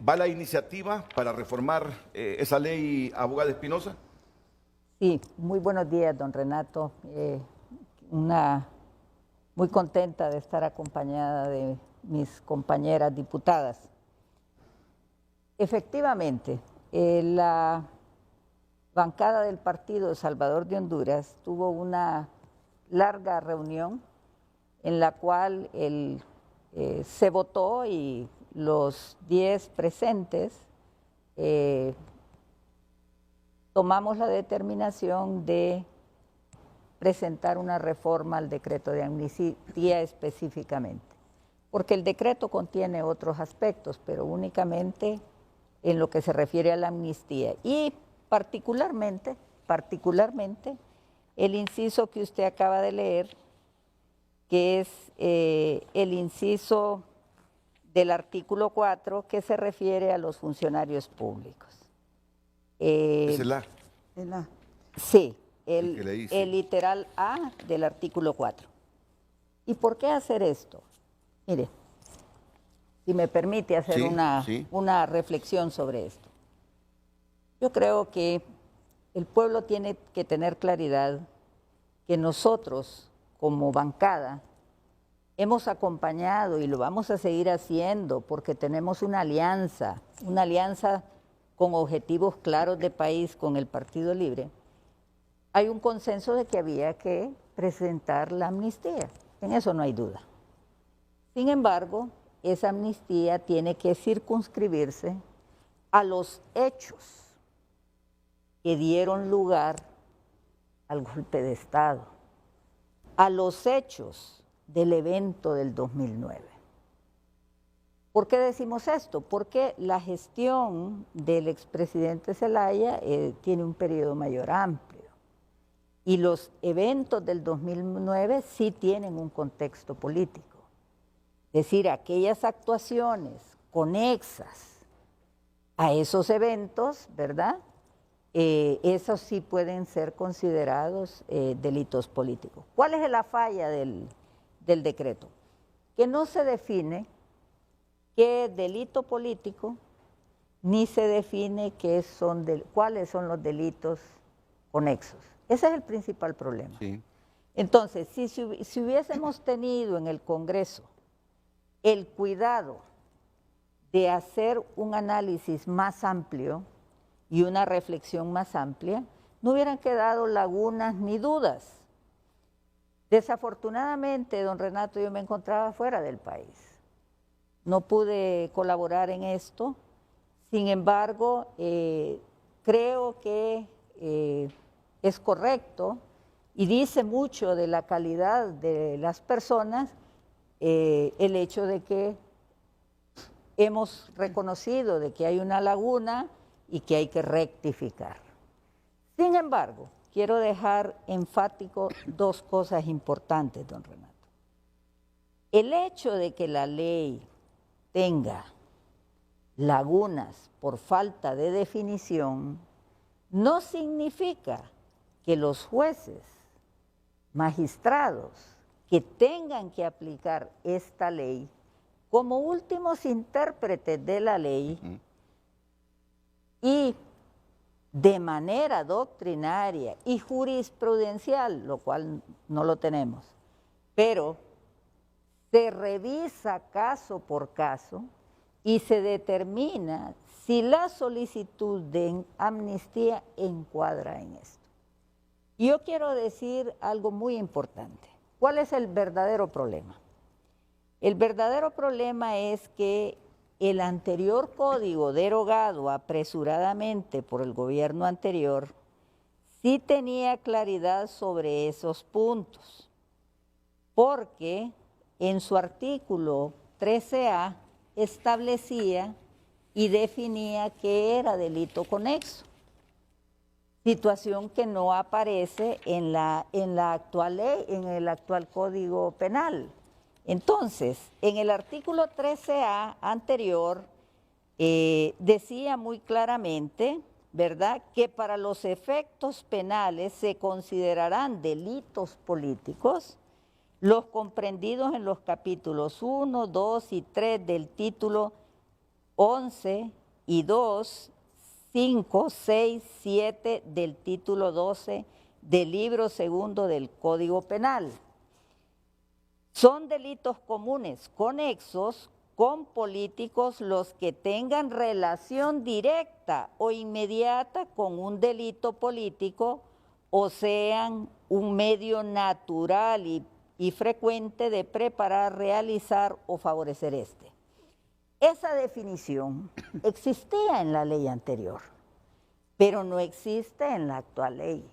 ¿Va la iniciativa para reformar esa ley, abogada Espinosa? Sí, muy buenos días, don Renato. Muy contenta de estar acompañada de mis compañeras diputadas. Efectivamente, la bancada del Partido Salvador de Honduras tuvo una larga reunión en la cual se votó y los 10 presentes tomamos la determinación de presentar una reforma al decreto de amnistía específicamente, porque el decreto contiene otros aspectos, pero únicamente en lo que se refiere a la amnistía y particularmente el inciso que usted acaba de leer, que es el inciso del artículo 4 que se refiere a los funcionarios públicos. ¿Es el A? El A. Sí, El que leí, sí. el literal A del artículo 4. ¿Y por qué hacer esto? Mire, si me permite hacer una reflexión sobre esto. Yo creo que el pueblo tiene que tener claridad que nosotros, como bancada, hemos acompañado y lo vamos a seguir haciendo porque tenemos una alianza con objetivos claros de país con el Partido Libre. Hay un consenso de que había que presentar la amnistía, en eso no hay duda. Sin embargo, esa amnistía tiene que circunscribirse a los hechos que dieron lugar al golpe de Estado, a los hechos del evento del 2009. ¿Por qué decimos esto? Porque la gestión del expresidente Zelaya tiene un periodo mayor amplio y los eventos del 2009 sí tienen un contexto político. Es decir, aquellas actuaciones conexas a esos eventos, ¿verdad? Esos sí pueden ser considerados delitos políticos. ¿Cuál es la falla del decreto? Que no se define qué es delito político, ni se define cuáles son los delitos conexos. Ese es el principal problema. Sí. Entonces, si hubiésemos tenido en el Congreso el cuidado de hacer un análisis más amplio y una reflexión más amplia, no hubieran quedado lagunas ni dudas. Desafortunadamente, don Renato, yo me encontraba fuera del país. No pude colaborar en esto. Sin embargo, creo que es correcto y dice mucho de la calidad de las personas el hecho de que hemos reconocido de que hay una laguna y que hay que rectificar. Sin embargo, quiero dejar enfático dos cosas importantes, don Renato. El hecho de que la ley tenga lagunas por falta de definición no significa que los jueces, magistrados que tengan que aplicar esta ley como últimos intérpretes de la ley y de manera doctrinaria y jurisprudencial, lo cual no lo tenemos, pero se revisa caso por caso y se determina si la solicitud de amnistía encuadra en esto. Y yo quiero decir algo muy importante. ¿Cuál es el verdadero problema? El verdadero problema es que el anterior código derogado apresuradamente por el gobierno anterior sí tenía claridad sobre esos puntos, porque en su artículo 13A establecía y definía que era delito conexo, situación que no aparece en la actual ley, en el actual Código Penal. Entonces, en el artículo 13A anterior decía muy claramente, ¿verdad?, que para los efectos penales se considerarán delitos políticos los comprendidos en los capítulos 1, 2 y 3 del título 11 y 2, 5, 6, 7 del título 12 del libro segundo del Código Penal. Son delitos comunes conexos con políticos los que tengan relación directa o inmediata con un delito político o sean un medio natural y frecuente de preparar, realizar o favorecer este. Esa definición existía en la ley anterior, pero no existe en la actual ley.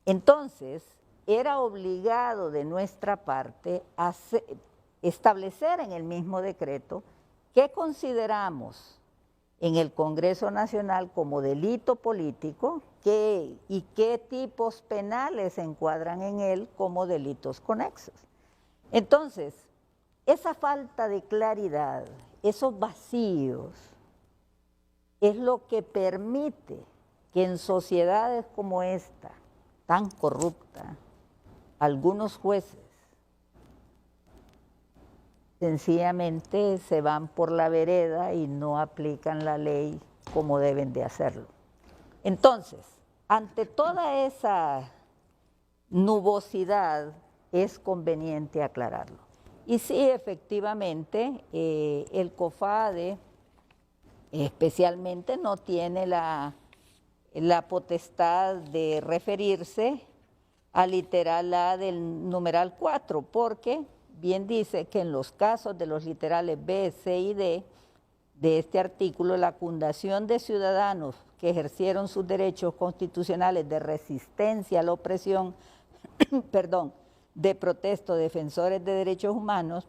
Entonces, era obligado de nuestra parte establecer en el mismo decreto qué consideramos en el Congreso Nacional como delito político y qué tipos penales se encuadran en él como delitos conexos. Entonces, esa falta de claridad, esos vacíos, es lo que permite que en sociedades como esta, tan corrupta, algunos jueces sencillamente se van por la vereda y no aplican la ley como deben de hacerlo. Entonces, ante toda esa nubosidad, es conveniente aclararlo. Y sí, efectivamente, el COFADE especialmente no tiene la potestad de referirse al literal A del numeral 4, porque bien dice que en los casos de los literales B, C y D de este artículo, la fundación de ciudadanos que ejercieron sus derechos constitucionales de resistencia a la opresión, perdón, de protesto, defensores de derechos humanos,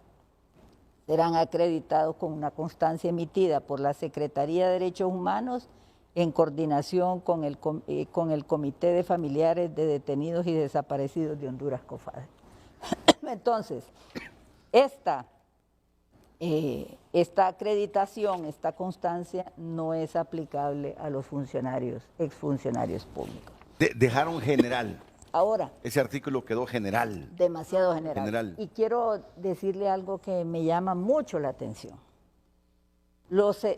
serán acreditados con una constancia emitida por la Secretaría de Derechos Humanos en coordinación con el Comité de Familiares de Detenidos y Desaparecidos de Honduras, COFADE. Entonces, esta acreditación, esta constancia, no es aplicable a los funcionarios, exfuncionarios públicos. Dejaron general. Ahora. Ese artículo quedó general. Demasiado general. Y quiero decirle algo que me llama mucho la atención.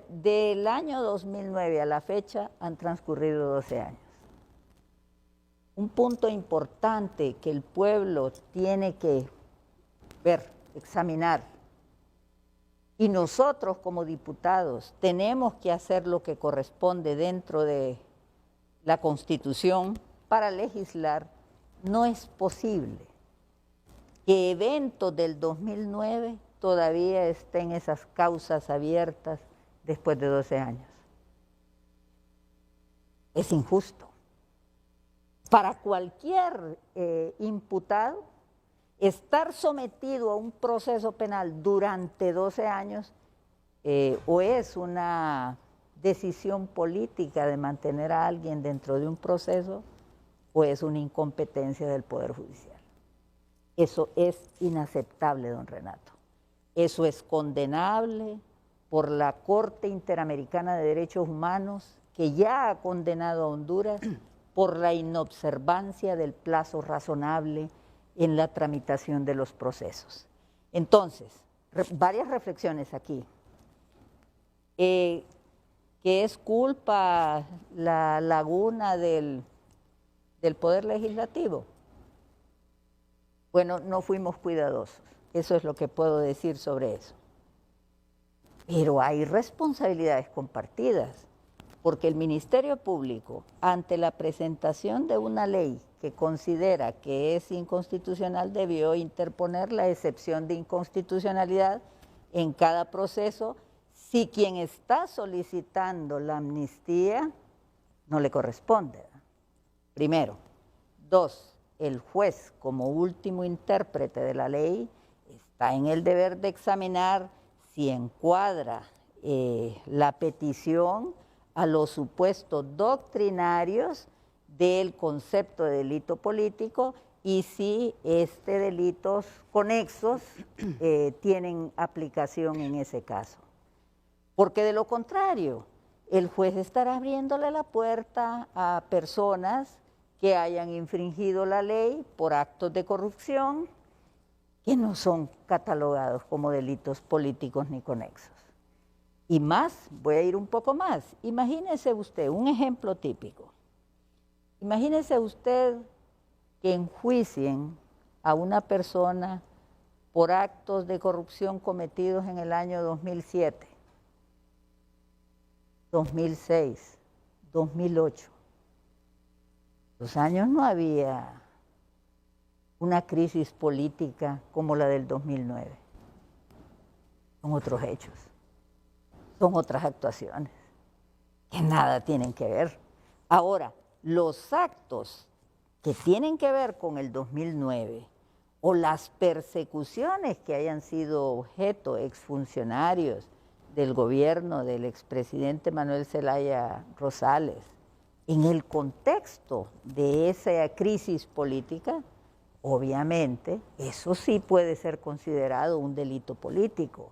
Del año 2009 a la fecha han transcurrido 12 años. Un punto importante que el pueblo tiene que ver, examinar, y nosotros como diputados tenemos que hacer lo que corresponde dentro de la Constitución para legislar. No es posible que eventos del 2009 todavía estén esas causas abiertas después de 12 años. Es injusto. Para cualquier imputado, estar sometido a un proceso penal durante 12 años o es una decisión política de mantener a alguien dentro de un proceso o es una incompetencia del Poder Judicial. Eso es inaceptable, don Renato. Eso es condenable por la Corte Interamericana de Derechos Humanos, que ya ha condenado a Honduras por la inobservancia del plazo razonable en la tramitación de los procesos. Entonces, varias reflexiones aquí. ¿Que es culpa la laguna del Poder Legislativo? Bueno, no fuimos cuidadosos. Eso es lo que puedo decir sobre eso. Pero hay responsabilidades compartidas, porque el Ministerio Público, ante la presentación de una ley que considera que es inconstitucional, debió interponer la excepción de inconstitucionalidad en cada proceso si quien está solicitando la amnistía no le corresponde. Primero. 2, el juez, como último intérprete de la ley, está en el deber de examinar si encuadra la petición a los supuestos doctrinarios del concepto de delito político y si delitos conexos tienen aplicación en ese caso. Porque de lo contrario, el juez estará abriéndole la puerta a personas que hayan infringido la ley por actos de corrupción que no son catalogados como delitos políticos ni conexos. Y más, voy a ir un poco más. Imagínese usted, un ejemplo típico. Imagínese usted que enjuicien a una persona por actos de corrupción cometidos en el año 2007, 2006, 2008. Los años no había una crisis política como la del 2009. Son otros hechos, son otras actuaciones, que nada tienen que ver. Ahora, los actos que tienen que ver con el 2009 o las persecuciones que hayan sido objeto exfuncionarios del gobierno del expresidente Manuel Zelaya Rosales, en el contexto de esa crisis política, obviamente, eso sí puede ser considerado un delito político,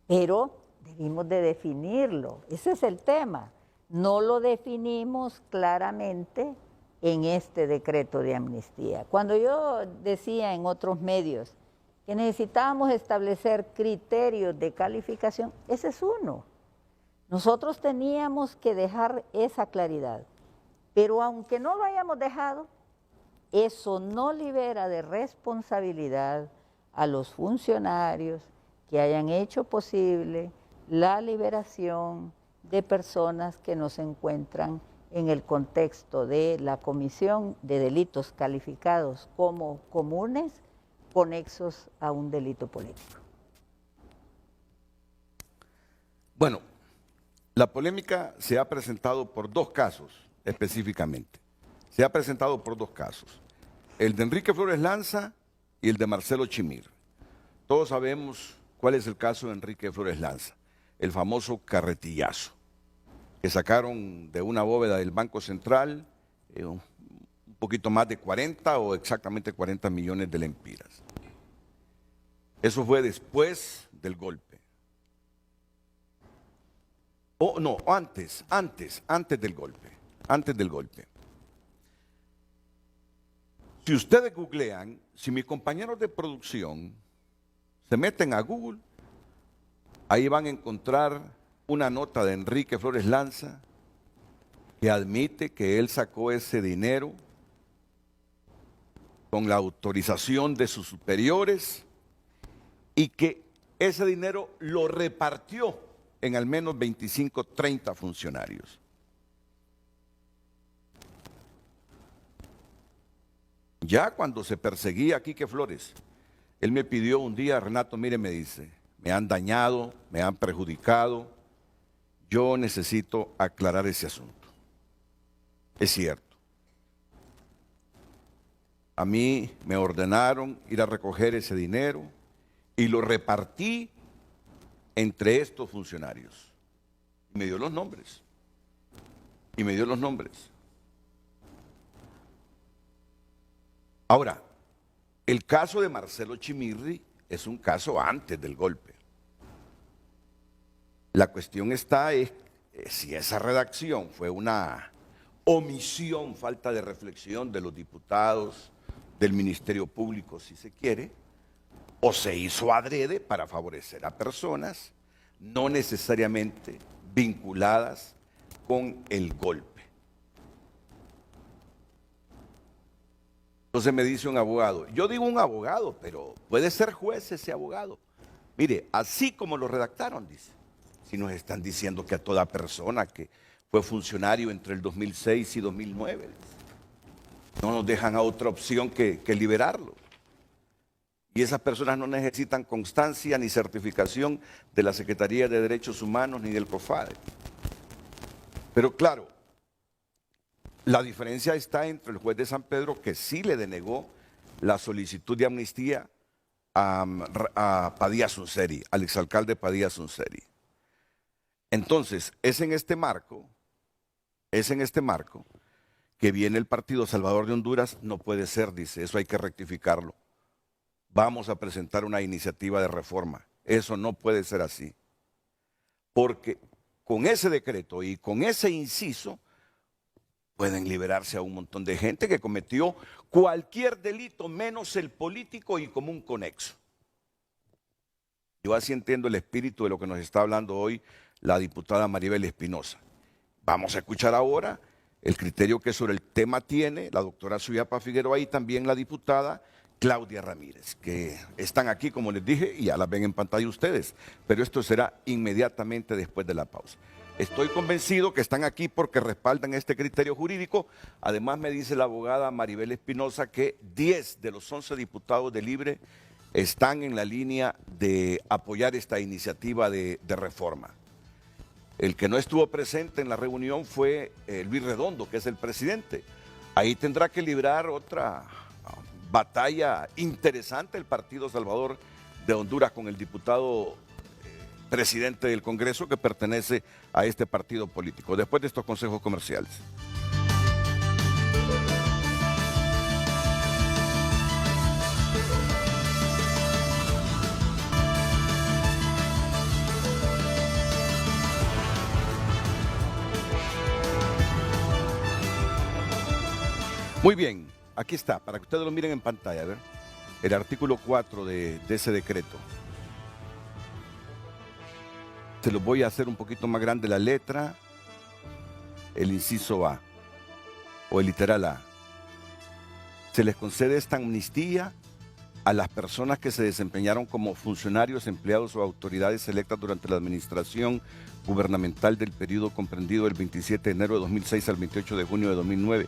pero debimos de definirlo. Ese es el tema. No lo definimos claramente en este decreto de amnistía. Cuando yo decía en otros medios que necesitábamos establecer criterios de calificación, ese es uno. Nosotros teníamos que dejar esa claridad, pero aunque no lo hayamos dejado, eso no libera de responsabilidad a los funcionarios que hayan hecho posible la liberación de personas que no se encuentran en el contexto de la comisión de delitos calificados como comunes conexos a un delito político. Bueno, la polémica se ha presentado por dos casos específicamente. Se ha presentado por dos casos, el de Enrique Flores Lanza y el de Marcelo Chimir. Todos sabemos cuál es el caso de Enrique Flores Lanza, el famoso carretillazo, que sacaron de una bóveda del Banco Central un poquito más de 40 o exactamente 40 millones de lempiras. Eso fue después del golpe. O no, antes del golpe, antes del golpe. Si ustedes googlean, si mis compañeros de producción se meten a Google, ahí van a encontrar una nota de Enrique Flores Lanza que admite que él sacó ese dinero con la autorización de sus superiores y que ese dinero lo repartió en al menos 25, 30 funcionarios. Ya cuando se perseguía a Quique Flores, él me pidió un día, Renato, mire, me dice, me han dañado, me han perjudicado, yo necesito aclarar ese asunto. Es cierto. A mí me ordenaron ir a recoger ese dinero y lo repartí entre estos funcionarios. Y me dio los nombres. Y me dio los nombres. Ahora, el caso de Marcelo Chimirri es un caso antes del golpe. La cuestión está es si esa redacción fue una omisión, falta de reflexión de los diputados, del Ministerio Público, si se quiere, o se hizo adrede para favorecer a personas no necesariamente vinculadas con el golpe. Entonces me dice un abogado, yo digo un abogado, pero puede ser juez ese abogado. Mire, así como lo redactaron, dice, si nos están diciendo que a toda persona que fue funcionario entre el 2006 y 2009, no nos dejan a otra opción que liberarlo. Y esas personas no necesitan constancia ni certificación de la Secretaría de Derechos Humanos ni del COFADE. Pero claro, la diferencia está entre el juez de San Pedro, que sí le denegó la solicitud de amnistía a Padilla Sunseri, al exalcalde Padilla Sunseri. Entonces, es en este marco que viene el Partido Salvador de Honduras. No puede ser, dice, eso hay que rectificarlo. Vamos a presentar una iniciativa de reforma. Eso no puede ser así. Porque con ese decreto y con ese inciso pueden liberarse a un montón de gente que cometió cualquier delito menos el político y como un conexo. Yo así entiendo el espíritu de lo que nos está hablando hoy la diputada Maribel Espinosa. Vamos a escuchar ahora el criterio que sobre el tema tiene la doctora Suyapa Figueroa y también la diputada Claudia Ramírez, que están aquí, como les dije, y ya las ven en pantalla ustedes, pero esto será inmediatamente después de la pausa. Estoy convencido que están aquí porque respaldan este criterio jurídico. Además, me dice la abogada Maribel Espinosa que 10 de los 11 diputados de Libre están en la línea de apoyar esta iniciativa de reforma. El que no estuvo presente en la reunión fue Luis Redondo, que es el presidente. Ahí tendrá que librar otra batalla interesante el Partido Salvador de Honduras con el diputado presidente del Congreso que pertenece a este partido político. Después de estos consejos comerciales. Muy bien, aquí está, para que ustedes lo miren en pantalla, ¿ver? El artículo 4 de ese decreto. Se los voy a hacer un poquito más grande la letra, el inciso A, o el literal A. Se les concede esta amnistía a las personas que se desempeñaron como funcionarios, empleados o autoridades electas durante la administración gubernamental del periodo comprendido del 27 de enero de 2006 al 28 de junio de 2009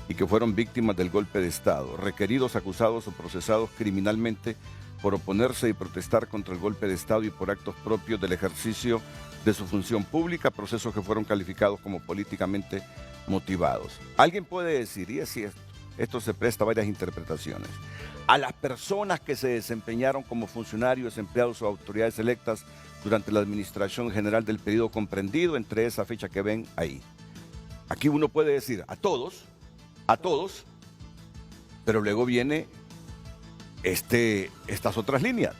y que fueron víctimas del golpe de Estado, requeridos, acusados o procesados criminalmente por oponerse y protestar contra el golpe de Estado y por actos propios del ejercicio de su función pública, procesos que fueron calificados como políticamente motivados. Alguien puede decir, y es cierto, esto se presta a varias interpretaciones, a las personas que se desempeñaron como funcionarios, empleados o autoridades electas durante la administración general del periodo comprendido entre esa fecha que ven ahí. Aquí uno puede decir a todos, pero luego viene estas otras líneas,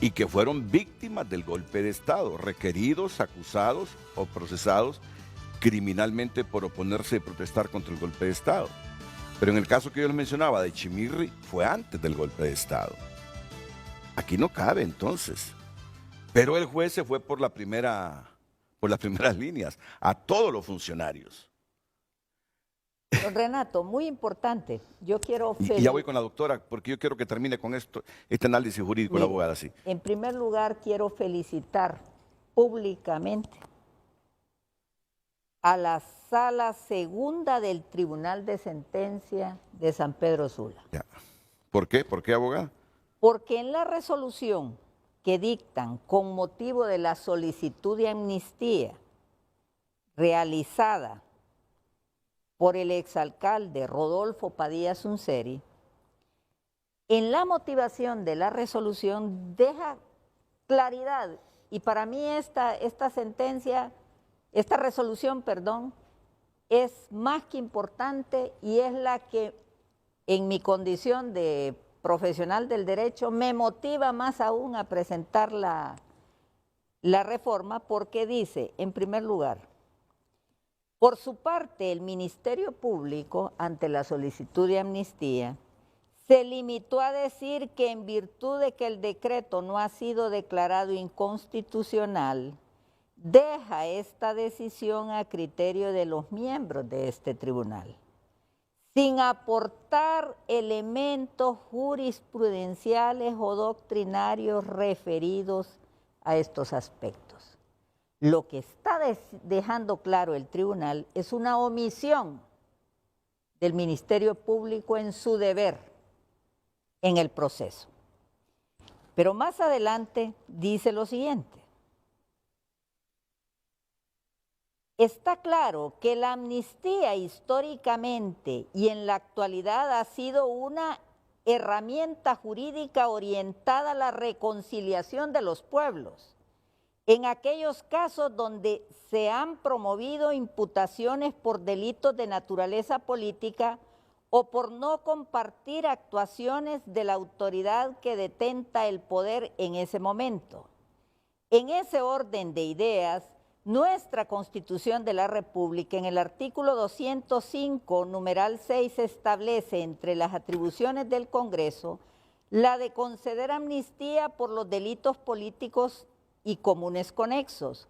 y que fueron víctimas del golpe de Estado, requeridos, acusados o procesados criminalmente por oponerse y protestar contra el golpe de Estado. Pero en el caso que yo les mencionaba de Chimirri, fue antes del golpe de Estado. Aquí no cabe entonces. Pero el juez se fue por las primeras líneas, a todos los funcionarios. Don Renato, muy importante. Yo quiero y ya voy con la doctora, porque yo quiero que termine con este análisis jurídico, la abogada, sí. En primer lugar, quiero felicitar públicamente a la Sala Segunda del Tribunal de Sentencia de San Pedro Sula. Ya. ¿Por qué? ¿Por qué, abogada? Porque en la resolución que dictan con motivo de la solicitud de amnistía realizada por el exalcalde Rodolfo Padilla Sunseri, en la motivación de la resolución deja claridad, y para mí esta resolución, es más que importante y es la que en mi condición de profesional del derecho me motiva más aún a presentar la reforma, porque dice, en primer lugar, por su parte, el Ministerio Público, ante la solicitud de amnistía, se limitó a decir que en virtud de que el decreto no ha sido declarado inconstitucional, deja esta decisión a criterio de los miembros de este tribunal, sin aportar elementos jurisprudenciales o doctrinarios referidos a estos aspectos. Lo que está dejando claro el tribunal es una omisión del Ministerio Público en su deber en el proceso. Pero más adelante dice lo siguiente. Está claro que la amnistía históricamente y en la actualidad ha sido una herramienta jurídica orientada a la reconciliación de los pueblos. En aquellos casos donde se han promovido imputaciones por delitos de naturaleza política o por no compartir actuaciones de la autoridad que detenta el poder en ese momento. En ese orden de ideas, nuestra Constitución de la República, en el artículo 205, numeral 6, establece entre las atribuciones del Congreso la de conceder amnistía por los delitos políticos y comunes conexos,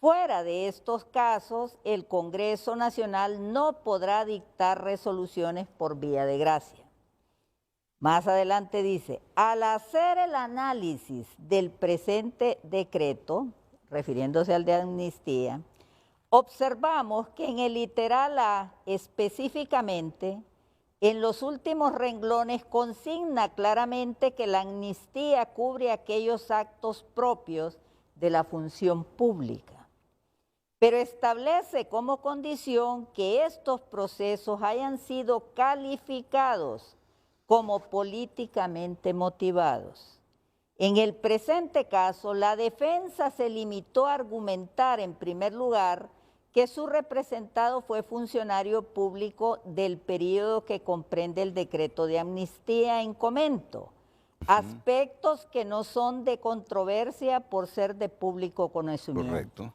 Fuera de estos casos, el Congreso Nacional no podrá dictar resoluciones por vía de gracia. Más adelante dice, al hacer el análisis del presente decreto, refiriéndose al de amnistía, observamos que en el literal A específicamente, en los últimos renglones consigna claramente que la amnistía cubre aquellos actos propios de la función pública, pero establece como condición que estos procesos hayan sido calificados como políticamente motivados. En el presente caso, la defensa se limitó a argumentar, en primer lugar, que su representado fue funcionario público del periodo que comprende el decreto de amnistía en comento, aspectos que no son de controversia por ser de público conocimiento. Correcto.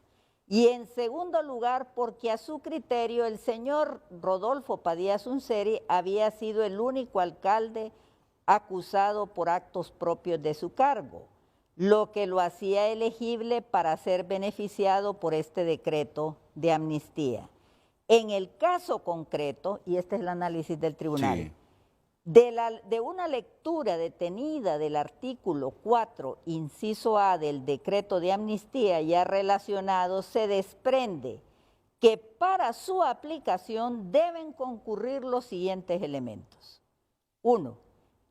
Y en segundo lugar, porque a su criterio el señor Rodolfo Padilla Sunseri había sido el único alcalde acusado por actos propios de su cargo, lo que lo hacía elegible para ser beneficiado por este decreto de amnistía. En el caso concreto, y este es el análisis del tribunal, Sí. de una lectura detenida del artículo 4, inciso A del decreto de amnistía ya relacionado, se desprende que para su aplicación deben concurrir los siguientes elementos. 1.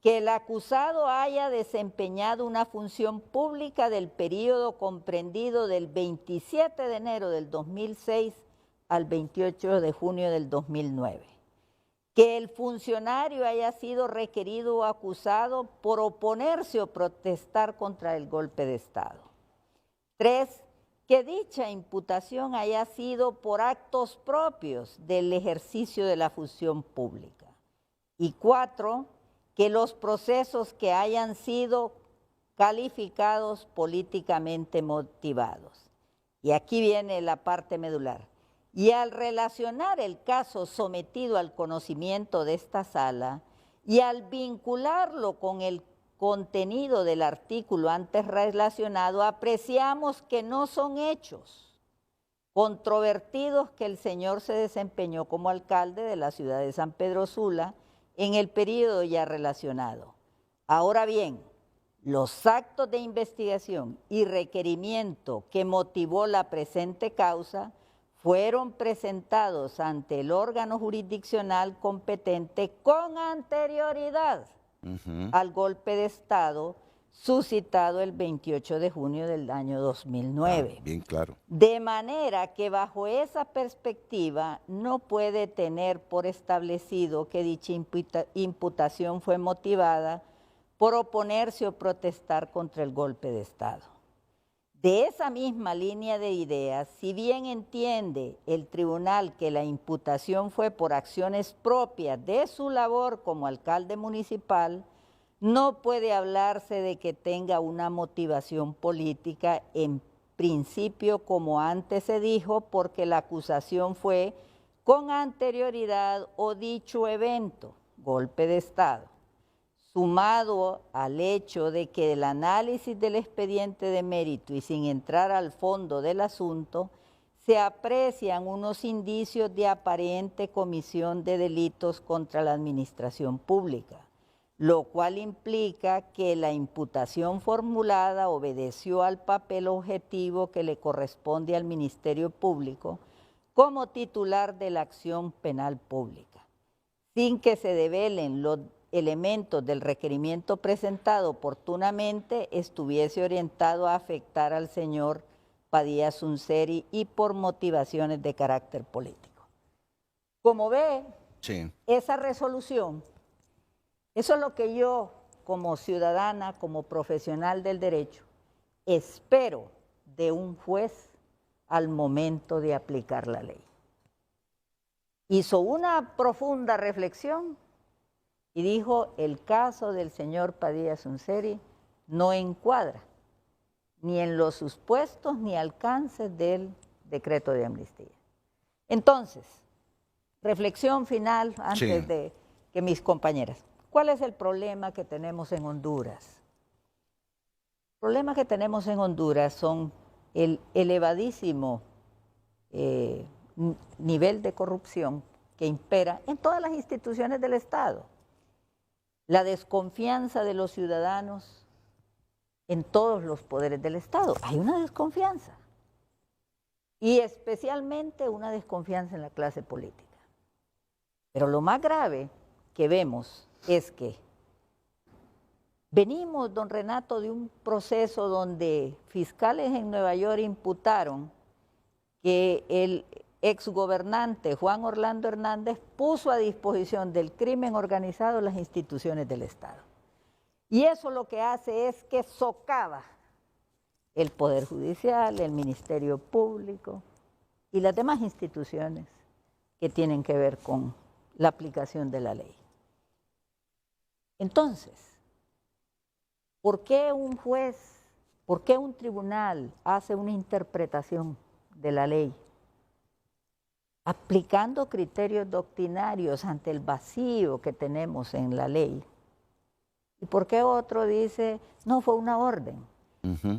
Que el acusado haya desempeñado una función pública del periodo comprendido del 27 de enero del 2006 al 28 de junio del 2009. Que el funcionario haya sido requerido o acusado por oponerse o protestar contra el golpe de Estado. 3. Que dicha imputación haya sido por actos propios del ejercicio de la función pública. Y 4. Que los procesos que hayan sido calificados políticamente motivados. Y aquí viene la parte medular. Y al relacionar el caso sometido al conocimiento de esta sala y al vincularlo con el contenido del artículo antes relacionado, apreciamos que no son hechos controvertidos que el señor se desempeñó como alcalde de la ciudad de San Pedro Sula en el periodo ya relacionado. Ahora bien, los actos de investigación y requerimiento que motivó la presente causa fueron presentados ante el órgano jurisdiccional competente con anterioridad al golpe de Estado suscitado el 28 de junio del año 2009. Bien claro. De manera que bajo esa perspectiva no puede tener por establecido que dicha imputación fue motivada por oponerse o protestar contra el golpe de Estado. De esa misma línea de ideas, si bien entiende el tribunal que la imputación fue por acciones propias de su labor como alcalde municipal, no puede hablarse de que tenga una motivación política en principio, como antes se dijo, porque la acusación fue con anterioridad o dicho evento, golpe de Estado, sumado al hecho de que el análisis del expediente de mérito y sin entrar al fondo del asunto, se aprecian unos indicios de aparente comisión de delitos contra la administración pública, lo cual implica que la imputación formulada obedeció al papel objetivo que le corresponde al Ministerio Público como titular de la acción penal pública, sin que se develen los elementos del requerimiento presentado oportunamente, estuviese orientado a afectar al señor Padilla Sunseri y por motivaciones de carácter político. Como ve, sí, esa resolución, eso es lo que yo, como ciudadana, como profesional del derecho, espero de un juez al momento de aplicar la ley. Hizo una profunda reflexión y dijo, el caso del señor Padilla Sunseri no encuadra ni en los supuestos ni alcances del decreto de amnistía. Entonces, reflexión final antes de que mis compañeras. ¿Cuál es el problema que tenemos en Honduras? El problema que tenemos en Honduras son el elevadísimo nivel de corrupción que impera en todas las instituciones del Estado, la desconfianza de los ciudadanos en todos los poderes del Estado. Hay una desconfianza, y especialmente una desconfianza en la clase política. Pero lo más grave que vemos es que venimos, don Renato, de un proceso donde fiscales en Nueva York imputaron que el exgobernante Juan Orlando Hernández puso a disposición del crimen organizado las instituciones del Estado. Y eso lo que hace es que socava el Poder Judicial, el Ministerio Público y las demás instituciones que tienen que ver con la aplicación de la ley. Entonces, ¿por qué un juez, por qué un tribunal hace una interpretación de la ley aplicando criterios doctrinarios ante el vacío que tenemos en la ley? ¿Y por qué otro dice, no, fue una orden?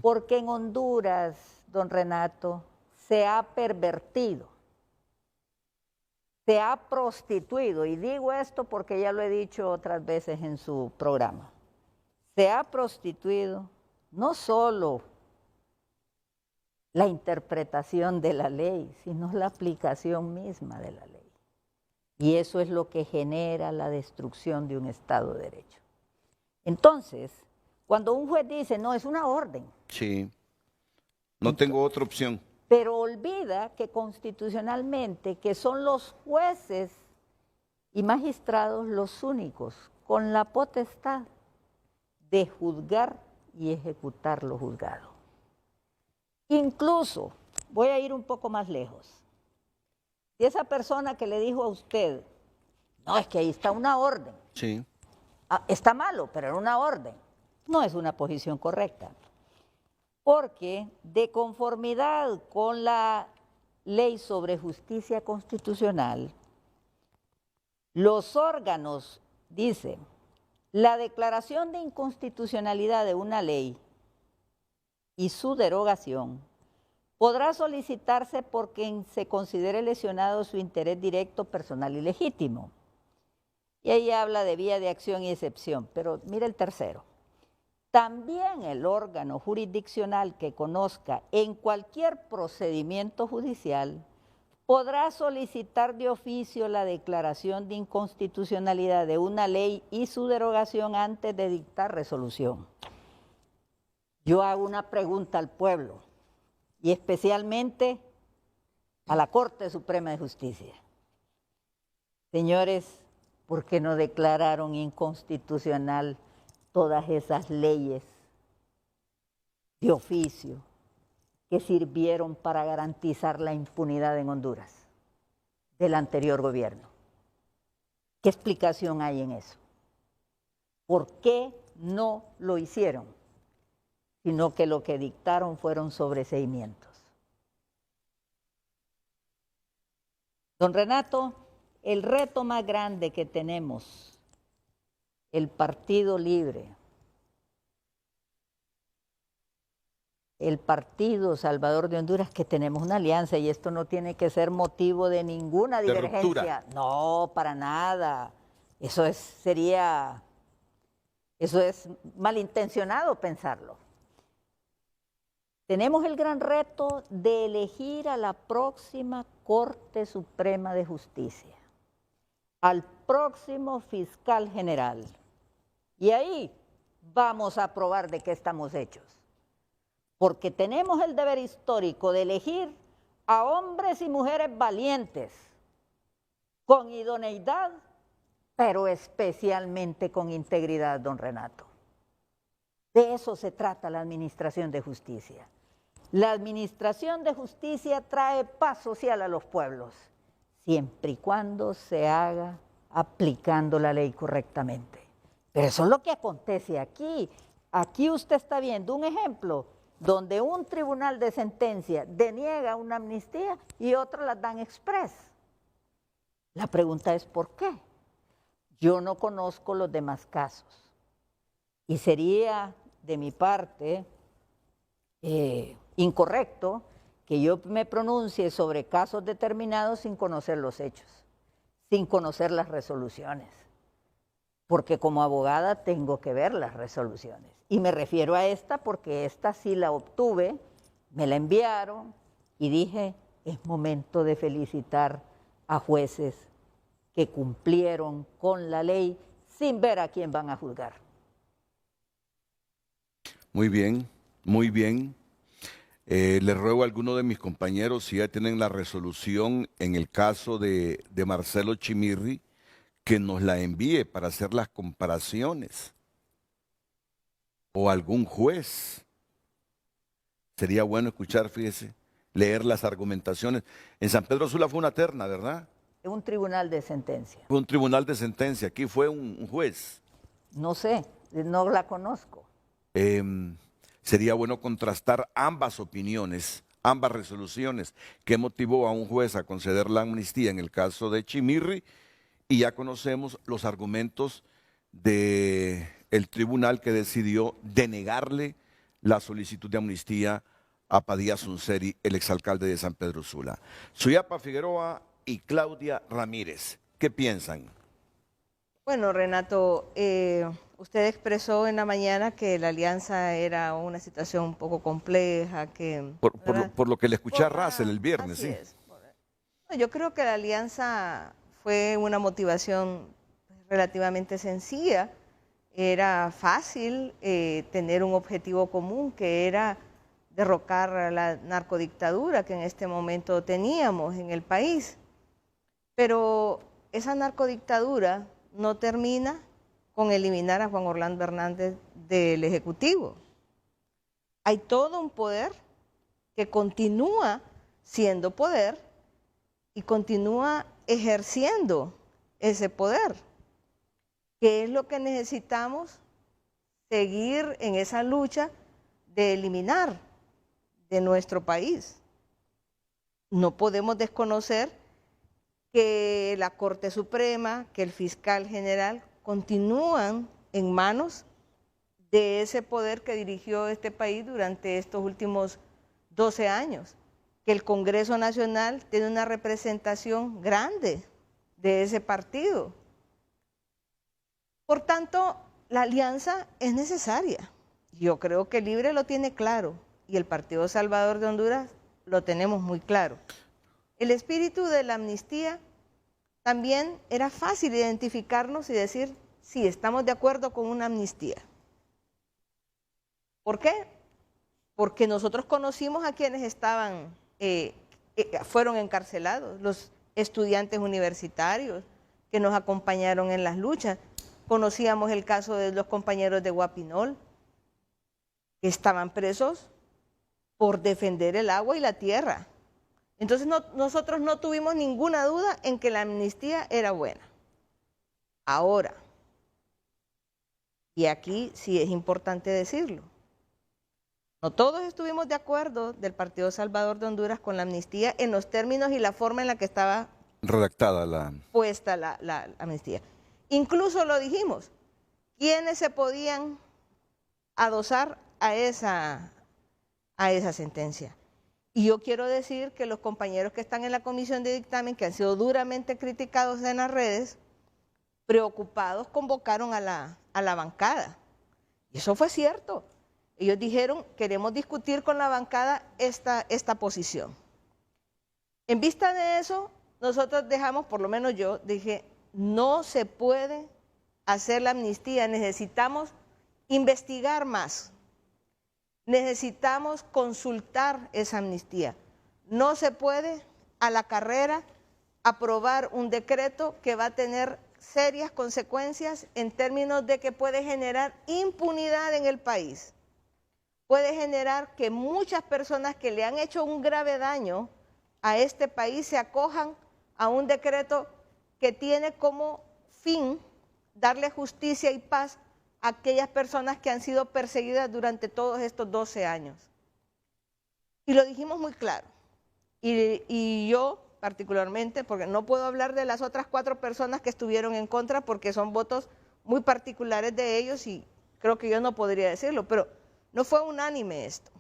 Porque en Honduras, don Renato, se ha pervertido, se ha prostituido, y digo esto porque ya lo he dicho otras veces en su programa, se ha prostituido no solo la interpretación de la ley, sino la aplicación misma de la ley. Y eso es lo que genera la destrucción de un Estado de Derecho. Entonces, cuando un juez dice, no, es una orden. Sí, no tengo otra opción. Pero olvida que constitucionalmente, que son los jueces y magistrados los únicos con la potestad de juzgar y ejecutar lo juzgado. Incluso, voy a ir un poco más lejos, si esa persona que le dijo a usted, no, es que ahí está una orden, sí, está malo, pero era una orden, no es una posición correcta, porque de conformidad con la ley sobre justicia constitucional, los órganos, dice, la declaración de inconstitucionalidad de una ley y su derogación podrá solicitarse por quien se considere lesionado su interés directo, personal y legítimo. Y ahí habla de vía de acción y excepción, pero mira el tercero. También el órgano jurisdiccional que conozca en cualquier procedimiento judicial podrá solicitar de oficio la declaración de inconstitucionalidad de una ley y su derogación antes de dictar resolución. Yo hago una pregunta al pueblo y especialmente a la Corte Suprema de Justicia. Señores, ¿por qué no declararon inconstitucional todas esas leyes de oficio que sirvieron para garantizar la impunidad en Honduras del anterior gobierno? ¿Qué explicación hay en eso? ¿Por qué no lo hicieron? Sino que lo que dictaron fueron sobreseimientos. Don Renato, el reto más grande que tenemos, el Partido Libre, el Partido Salvador de Honduras, que tenemos una alianza, y esto no tiene que ser motivo de ninguna divergencia. No, para nada. Eso es malintencionado pensarlo. Tenemos el gran reto de elegir a la próxima Corte Suprema de Justicia, al próximo fiscal general. Y ahí vamos a probar de qué estamos hechos. Porque tenemos el deber histórico de elegir a hombres y mujeres valientes, con idoneidad, pero especialmente con integridad, don Renato. De eso se trata la administración de justicia. La administración de justicia trae paz social a los pueblos, siempre y cuando se haga aplicando la ley correctamente. Pero eso es lo que acontece aquí. Aquí usted está viendo un ejemplo donde un tribunal de sentencia deniega una amnistía y otros la dan express. La pregunta es ¿por qué? Yo no conozco los demás casos y sería de mi parte incorrecto que yo me pronuncie sobre casos determinados sin conocer los hechos, sin conocer las resoluciones, porque como abogada tengo que ver las resoluciones. Y me refiero a esta porque esta sí la obtuve, me la enviaron y dije, es momento de felicitar a jueces que cumplieron con la ley sin ver a quién van a juzgar. Muy bien, muy bien. Le ruego a alguno de mis compañeros, si ya tienen la resolución en el caso de Marcelo Chimirri, que nos la envíe para hacer las comparaciones. O algún juez. Sería bueno escuchar, fíjese, leer las argumentaciones. En San Pedro Sula fue una terna, ¿verdad? Un tribunal de sentencia. Fue un tribunal de sentencia, aquí fue un juez. No sé, no la conozco. Sería bueno contrastar ambas opiniones, ambas resoluciones, que motivó a un juez a conceder la amnistía en el caso de Chimirri, y ya conocemos los argumentos del tribunal que decidió denegarle la solicitud de amnistía a Padilla Sunseri, el exalcalde de San Pedro Sula. Suyapa Figueroa y Claudia Ramírez, ¿qué piensan? Bueno, Renato, usted expresó en la mañana que la alianza era una situación un poco compleja, que... Por lo que le escuché a Russell el viernes, así sí. Es. Yo creo que la alianza fue una motivación relativamente sencilla. Era fácil tener un objetivo común, que era derrocar la narcodictadura que en este momento teníamos en el país. Pero esa narcodictadura no termina con eliminar a Juan Orlando Hernández del Ejecutivo. Hay todo un poder que continúa siendo poder y continúa ejerciendo ese poder, que es lo que necesitamos seguir en esa lucha de eliminar de nuestro país. No podemos desconocer que la Corte Suprema, que el fiscal general continúan en manos de ese poder que dirigió este país durante estos últimos 12 años, que el Congreso Nacional tiene una representación grande de ese partido. Por tanto, la alianza es necesaria. Yo creo que Libre lo tiene claro y el Partido Salvador de Honduras lo tenemos muy claro. El espíritu de la amnistía también era fácil identificarnos y decir, sí, estamos de acuerdo con una amnistía. ¿Por qué? Porque nosotros conocimos a quienes fueron encarcelados, los estudiantes universitarios que nos acompañaron en las luchas. Conocíamos el caso de los compañeros de Guapinol, que estaban presos por defender el agua y la tierra. Entonces nosotros no tuvimos ninguna duda en que la amnistía era buena. Ahora, y aquí sí es importante decirlo, no todos estuvimos de acuerdo del Partido Salvador de Honduras con la amnistía en los términos y la forma en la que estaba redactada puesta la amnistía. Incluso lo dijimos, ¿quiénes se podían adosar a esa sentencia? Y yo quiero decir que los compañeros que están en la comisión de dictamen, que han sido duramente criticados en las redes, preocupados, convocaron a la bancada. Y eso fue cierto. Ellos dijeron, queremos discutir con la bancada esta posición. En vista de eso, nosotros dejamos, por lo menos yo, dije, no se puede hacer la amnistía, necesitamos investigar más. Necesitamos consultar esa amnistía. No se puede a la carrera aprobar un decreto que va a tener serias consecuencias en términos de que puede generar impunidad en el país. Puede generar que muchas personas que le han hecho un grave daño a este país se acojan a un decreto que tiene como fin darle justicia y paz a aquellas personas que han sido perseguidas durante todos estos 12 años. Y lo dijimos muy claro. Y yo particularmente, porque no puedo hablar de las otras 4 personas que estuvieron en contra porque son votos muy particulares de ellos y creo que yo no podría decirlo, pero no fue unánime esto.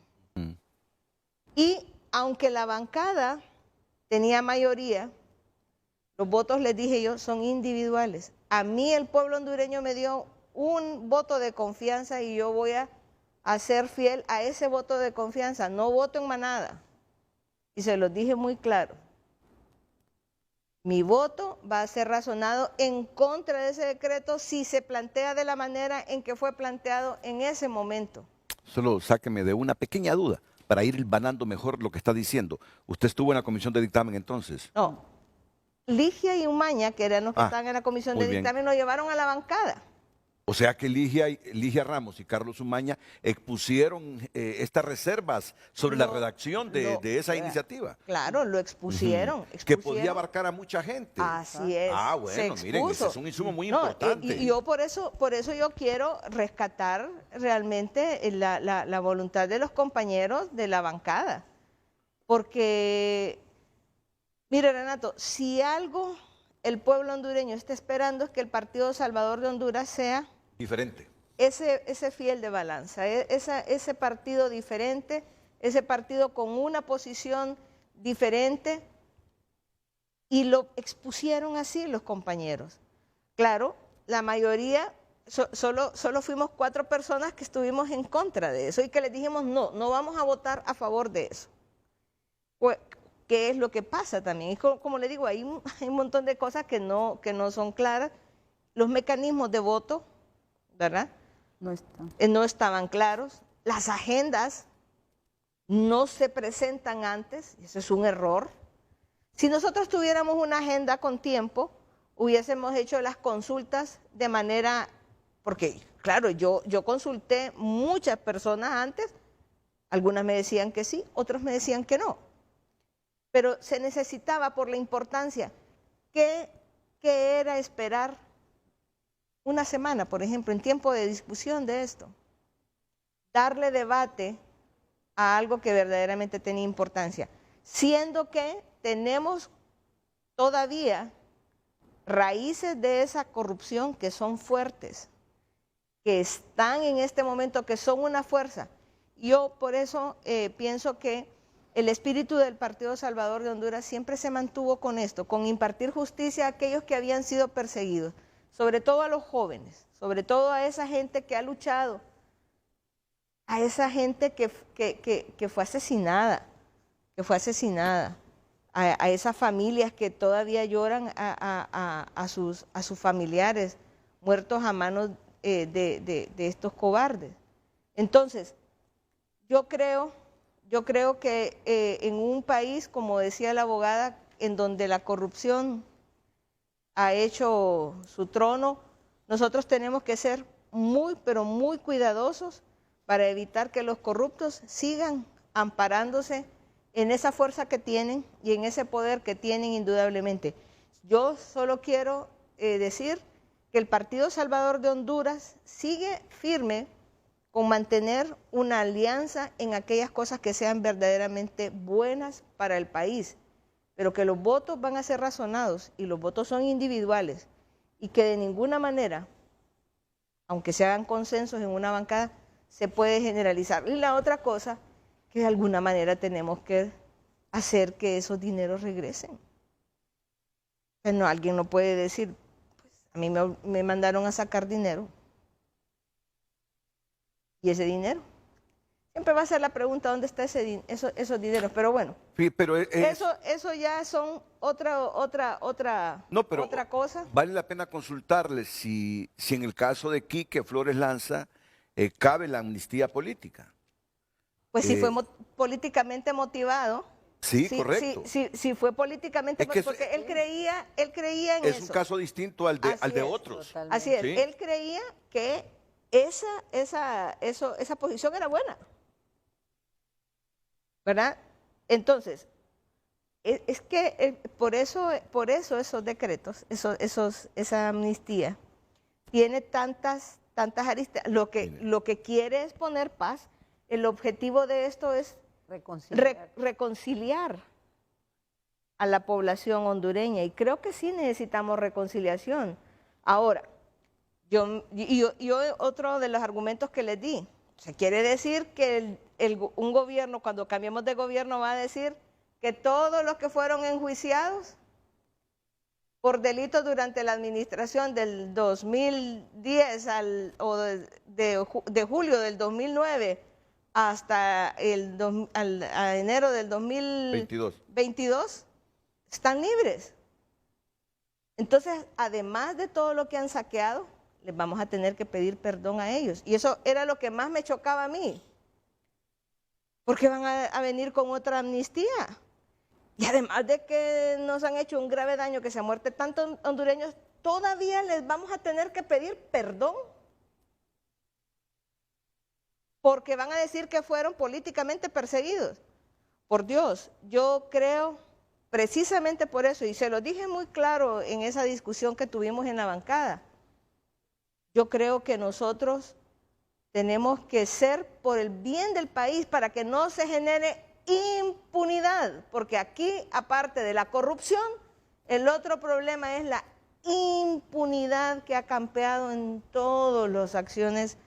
Y aunque la bancada tenía mayoría, los votos, les dije yo, son individuales. A mí el pueblo hondureño me dio un voto de confianza y yo voy a ser fiel a ese voto de confianza. No voto en manada. Y se los dije muy claro. Mi voto va a ser razonado en contra de ese decreto si se plantea de la manera en que fue planteado en ese momento. Solo sáqueme de una pequeña duda para ir hilvanando mejor lo que está diciendo. ¿Usted estuvo en la comisión de dictamen entonces? No. Ligia y Umaña, que eran los que estaban en la comisión de dictamen, lo llevaron a la bancada. O sea que Ligia Ramos y Carlos Umaña expusieron estas reservas sobre la redacción de esa iniciativa. Claro, lo expusieron. Que podía abarcar a mucha gente. Así es. Ah, bueno, miren, ese es un insumo muy importante. Y yo por eso yo quiero rescatar realmente la voluntad de los compañeros de la bancada. Porque, mire, Renato, si algo el pueblo hondureño está esperando es que el Partido Salvador de Honduras sea diferente. Ese fiel de balanza, ese partido diferente, ese partido con una posición diferente, y lo expusieron así los compañeros. Claro, la mayoría, solo fuimos 4 personas que estuvimos en contra de eso y que les dijimos no vamos a votar a favor de eso. Pues, ¿qué es lo que pasa también? Y como le digo, hay un montón de cosas que no son claras. Los mecanismos de voto, ¿verdad? No estaban claros. Las agendas no se presentan antes, y eso es un error. Si nosotros tuviéramos una agenda con tiempo, hubiésemos hecho las consultas de manera, porque claro, yo consulté muchas personas antes, algunas me decían que sí, otros me decían que no. Pero se necesitaba, por la importancia, ¿qué era esperar una semana, por ejemplo, en tiempo de discusión de esto? Darle debate a algo que verdaderamente tenía importancia, siendo que tenemos todavía raíces de esa corrupción que son fuertes, que están en este momento, que son una fuerza. Yo por eso pienso que el espíritu del Partido Salvador de Honduras siempre se mantuvo con esto, con impartir justicia a aquellos que habían sido perseguidos, sobre todo a los jóvenes, sobre todo a esa gente que ha luchado, a esa gente que fue asesinada, a esas familias que todavía lloran a sus familiares muertos a manos de estos cobardes. Entonces, yo creo que en un país, como decía la abogada, en donde la corrupción ha hecho su trono, nosotros tenemos que ser muy, pero muy cuidadosos para evitar que los corruptos sigan amparándose en esa fuerza que tienen y en ese poder que tienen indudablemente. Yo solo quiero decir que el Partido Salvador de Honduras sigue firme con mantener una alianza en aquellas cosas que sean verdaderamente buenas para el país, pero que los votos van a ser razonados y los votos son individuales y que de ninguna manera, aunque se hagan consensos en una bancada, se puede generalizar. Y la otra cosa, que de alguna manera tenemos que hacer que esos dineros regresen. Pues no, alguien no puede decir, pues a mí me mandaron a sacar dinero. ¿Y ese dinero? Siempre va a ser la pregunta, ¿dónde está esos dineros? Pero bueno, sí, pero eso ya son otra cosa. Vale la pena consultarle si en el caso de Quique Flores Lanza cabe la amnistía política. Pues si fue políticamente motivado. Sí, correcto. Sí, fue políticamente motivado, porque él creía en eso. Es un caso distinto al de otros. Totalmente. Así es, ¿Sí? Él creía que esa posición era buena, ¿verdad? Entonces, es que por eso esos decretos, esa amnistía, tiene tantas aristas. Lo que quiere es poner paz. El objetivo de esto es reconciliar a la población hondureña, y creo que sí necesitamos reconciliación. Ahora, yo otro de los argumentos que les di, o sea, quiere decir que un gobierno, cuando cambiemos de gobierno, va a decir que todos los que fueron enjuiciados por delitos durante la administración del 2010 de julio del 2009 hasta a enero del 2022 están libres. Entonces, además de todo lo que han saqueado, les vamos a tener que pedir perdón a ellos. Y eso era lo que más me chocaba a mí. Porque van a venir con otra amnistía. Y además de que nos han hecho un grave daño, que se han muerto tantos hondureños, todavía les vamos a tener que pedir perdón. Porque van a decir que fueron políticamente perseguidos. Por Dios, yo creo, precisamente por eso, y se lo dije muy claro en esa discusión que tuvimos en la bancada, yo creo que nosotros tenemos que ser por el bien del país para que no se genere impunidad, porque aquí, aparte de la corrupción, el otro problema es la impunidad que ha campeado en todas las acciones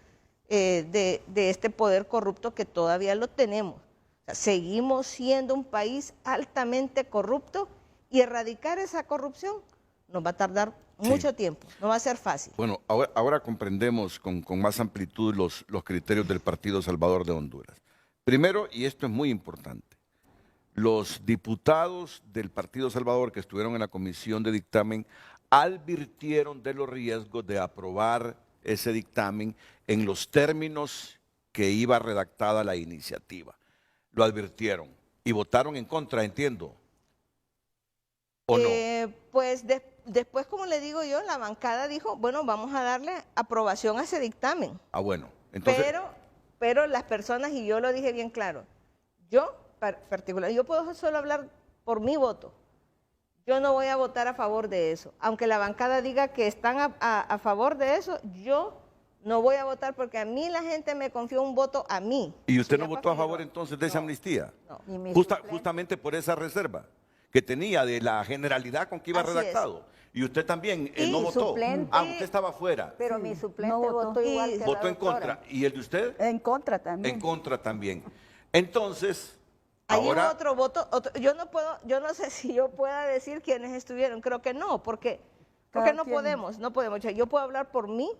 de este poder corrupto que todavía lo tenemos. O sea, seguimos siendo un país altamente corrupto y erradicar esa corrupción nos va a tardar mucho tiempo, no va a ser fácil. Bueno, ahora comprendemos con más amplitud los criterios del Partido Salvador de Honduras. Primero, y esto es muy importante, los diputados del Partido Salvador que estuvieron en la comisión de dictamen advirtieron de los riesgos de aprobar ese dictamen en los términos que iba redactada la iniciativa. Lo advirtieron y votaron en contra, entiendo. ¿O no? Pues después, como le digo yo, la bancada dijo, bueno, vamos a darle aprobación a ese dictamen. Ah, bueno. Entonces... Pero las personas, y yo lo dije bien claro, yo particular, yo puedo solo hablar por mi voto. Yo no voy a votar a favor de eso. Aunque la bancada diga que están a favor de eso, yo no voy a votar porque a mí la gente me confió un voto a mí. ¿Y usted no votó a favor entonces de esa amnistía? No. Justamente por esa reserva que tenía de la generalidad con que iba redactado. Y usted también no votó. Suplente, usted estaba fuera. Pero mi suplente no votó igual que la votó en doctora. contra. ¿Y el de usted? En contra también. En contra también. Entonces, Hay ahora... otro voto, yo no sé si yo pueda decir quiénes estuvieron, creo que no, porque no podemos. O sea, yo puedo hablar por mí,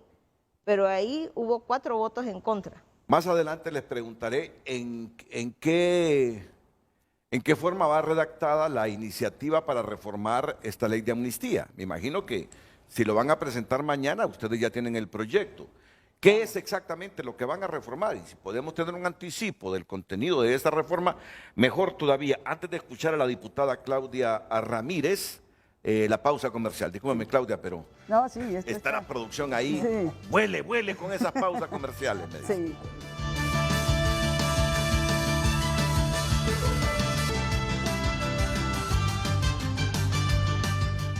pero ahí hubo 4 votos en contra. Más adelante les preguntaré en qué forma va redactada la iniciativa para reformar esta ley de amnistía. Me imagino que si lo van a presentar mañana, ustedes ya tienen el proyecto. ¿Qué es exactamente lo que van a reformar? Y si podemos tener un anticipo del contenido de esta reforma, mejor todavía. Antes de escuchar a la diputada Claudia Ramírez, la pausa comercial. Discúlpeme, Claudia, pero No, sí, está la producción ahí. Sí. Huele con esas pausas comerciales. Me dice. Sí.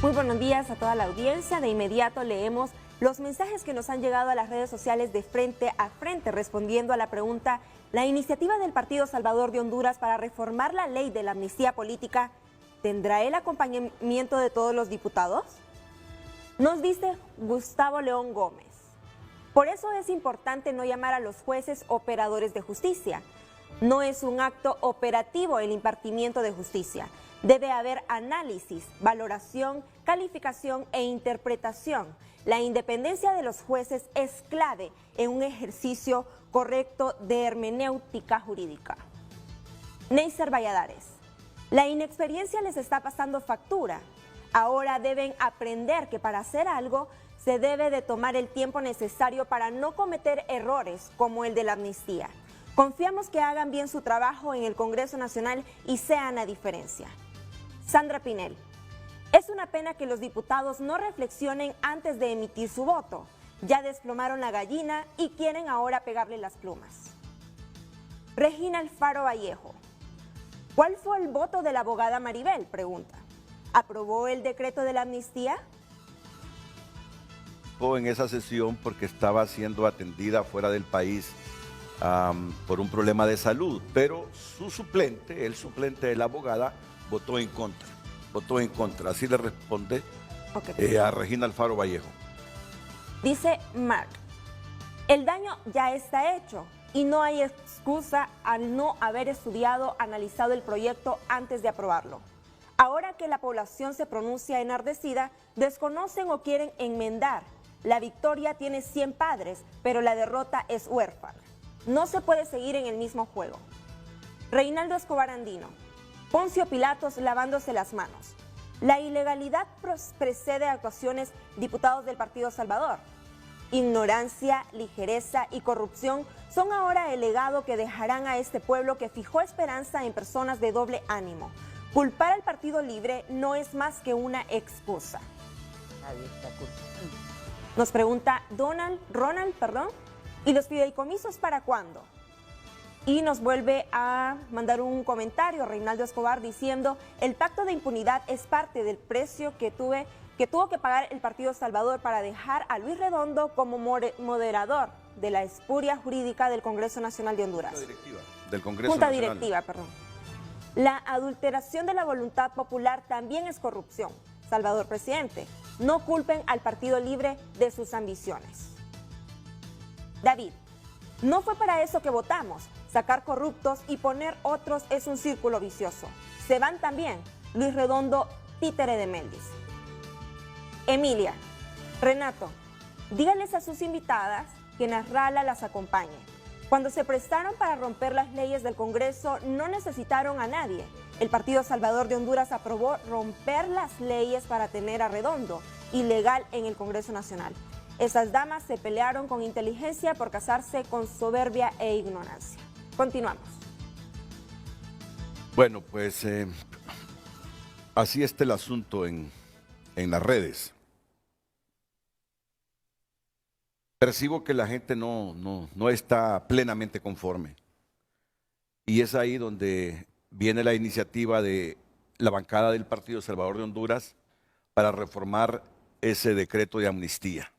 Muy buenos días a toda la audiencia. De inmediato leemos los mensajes que nos han llegado a las redes sociales de Frente a Frente, respondiendo a la pregunta: ¿la iniciativa del Partido Salvador de Honduras para reformar la ley de la amnistía política tendrá el acompañamiento de todos los diputados? Nos dice Gustavo León Gómez: por eso es importante no llamar a los jueces operadores de justicia. No es un acto operativo el impartimiento de justicia. Debe haber análisis, valoración, calificación e interpretación. La independencia de los jueces es clave en un ejercicio correcto de hermenéutica jurídica. Neisser Valladares: la inexperiencia les está pasando factura. Ahora deben aprender que para hacer algo se debe de tomar el tiempo necesario para no cometer errores como el de la amnistía. Confiamos que hagan bien su trabajo en el Congreso Nacional y sean la diferencia. Sandra Pinel: es una pena que los diputados no reflexionen antes de emitir su voto. Ya desplomaron la gallina y quieren ahora pegarle las plumas. Regina Alfaro Vallejo: ¿cuál fue el voto de la abogada Maribel? Pregunta. ¿Aprobó el decreto de la amnistía? En esa sesión porque estaba siendo atendida fuera del país por un problema de salud, pero el suplente de la abogada, votó en contra. Así le responde a Regina Alfaro Vallejo. Dice Mark: el daño ya está hecho. y no hay excusa al no haber estudiado, analizado el proyecto antes de aprobarlo. Ahora que la población se pronuncia enardecida, desconocen o quieren enmendar. La victoria tiene 100 padres, pero la derrota es huérfana. No se puede seguir en el mismo juego. Reinaldo Escobar Andino. Poncio Pilatos lavándose las manos. La ilegalidad precede a actuaciones diputados del Partido Salvador. Ignorancia, ligereza y corrupción son ahora el legado que dejarán a este pueblo que fijó esperanza en personas de doble ánimo. Culpar al Partido Libre no es más que una excusa. Nos pregunta Ronald, ¿y los fideicomisos para cuándo? Y nos vuelve a mandar un comentario Reinaldo Escobar diciendo: el pacto de impunidad es parte del precio que tuvo que pagar el Partido Salvador para dejar a Luis Redondo como moderador de la espuria jurídica del Congreso Nacional de Honduras. Junta directiva, perdón. La adulteración de la voluntad popular también es corrupción. Salvador presidente, no culpen al Partido Libre de sus ambiciones. David, no fue para eso que votamos. Sacar corruptos y poner otros es un círculo vicioso. Se van también Luis Redondo, títere de Méndez. Emilia, Renato, díganles a sus invitadas que Nasralla las acompañe. Cuando se prestaron para romper las leyes del Congreso, no necesitaron a nadie. El Partido Salvador de Honduras aprobó romper las leyes para tener a Redondo, ilegal en el Congreso Nacional. Esas damas se pelearon con inteligencia por casarse con soberbia e ignorancia. Continuamos. Bueno, pues así está el asunto en las redes. Percibo que la gente no está plenamente conforme. Y es ahí donde viene la iniciativa de la bancada del Partido Salvador de Honduras para reformar ese decreto de amnistía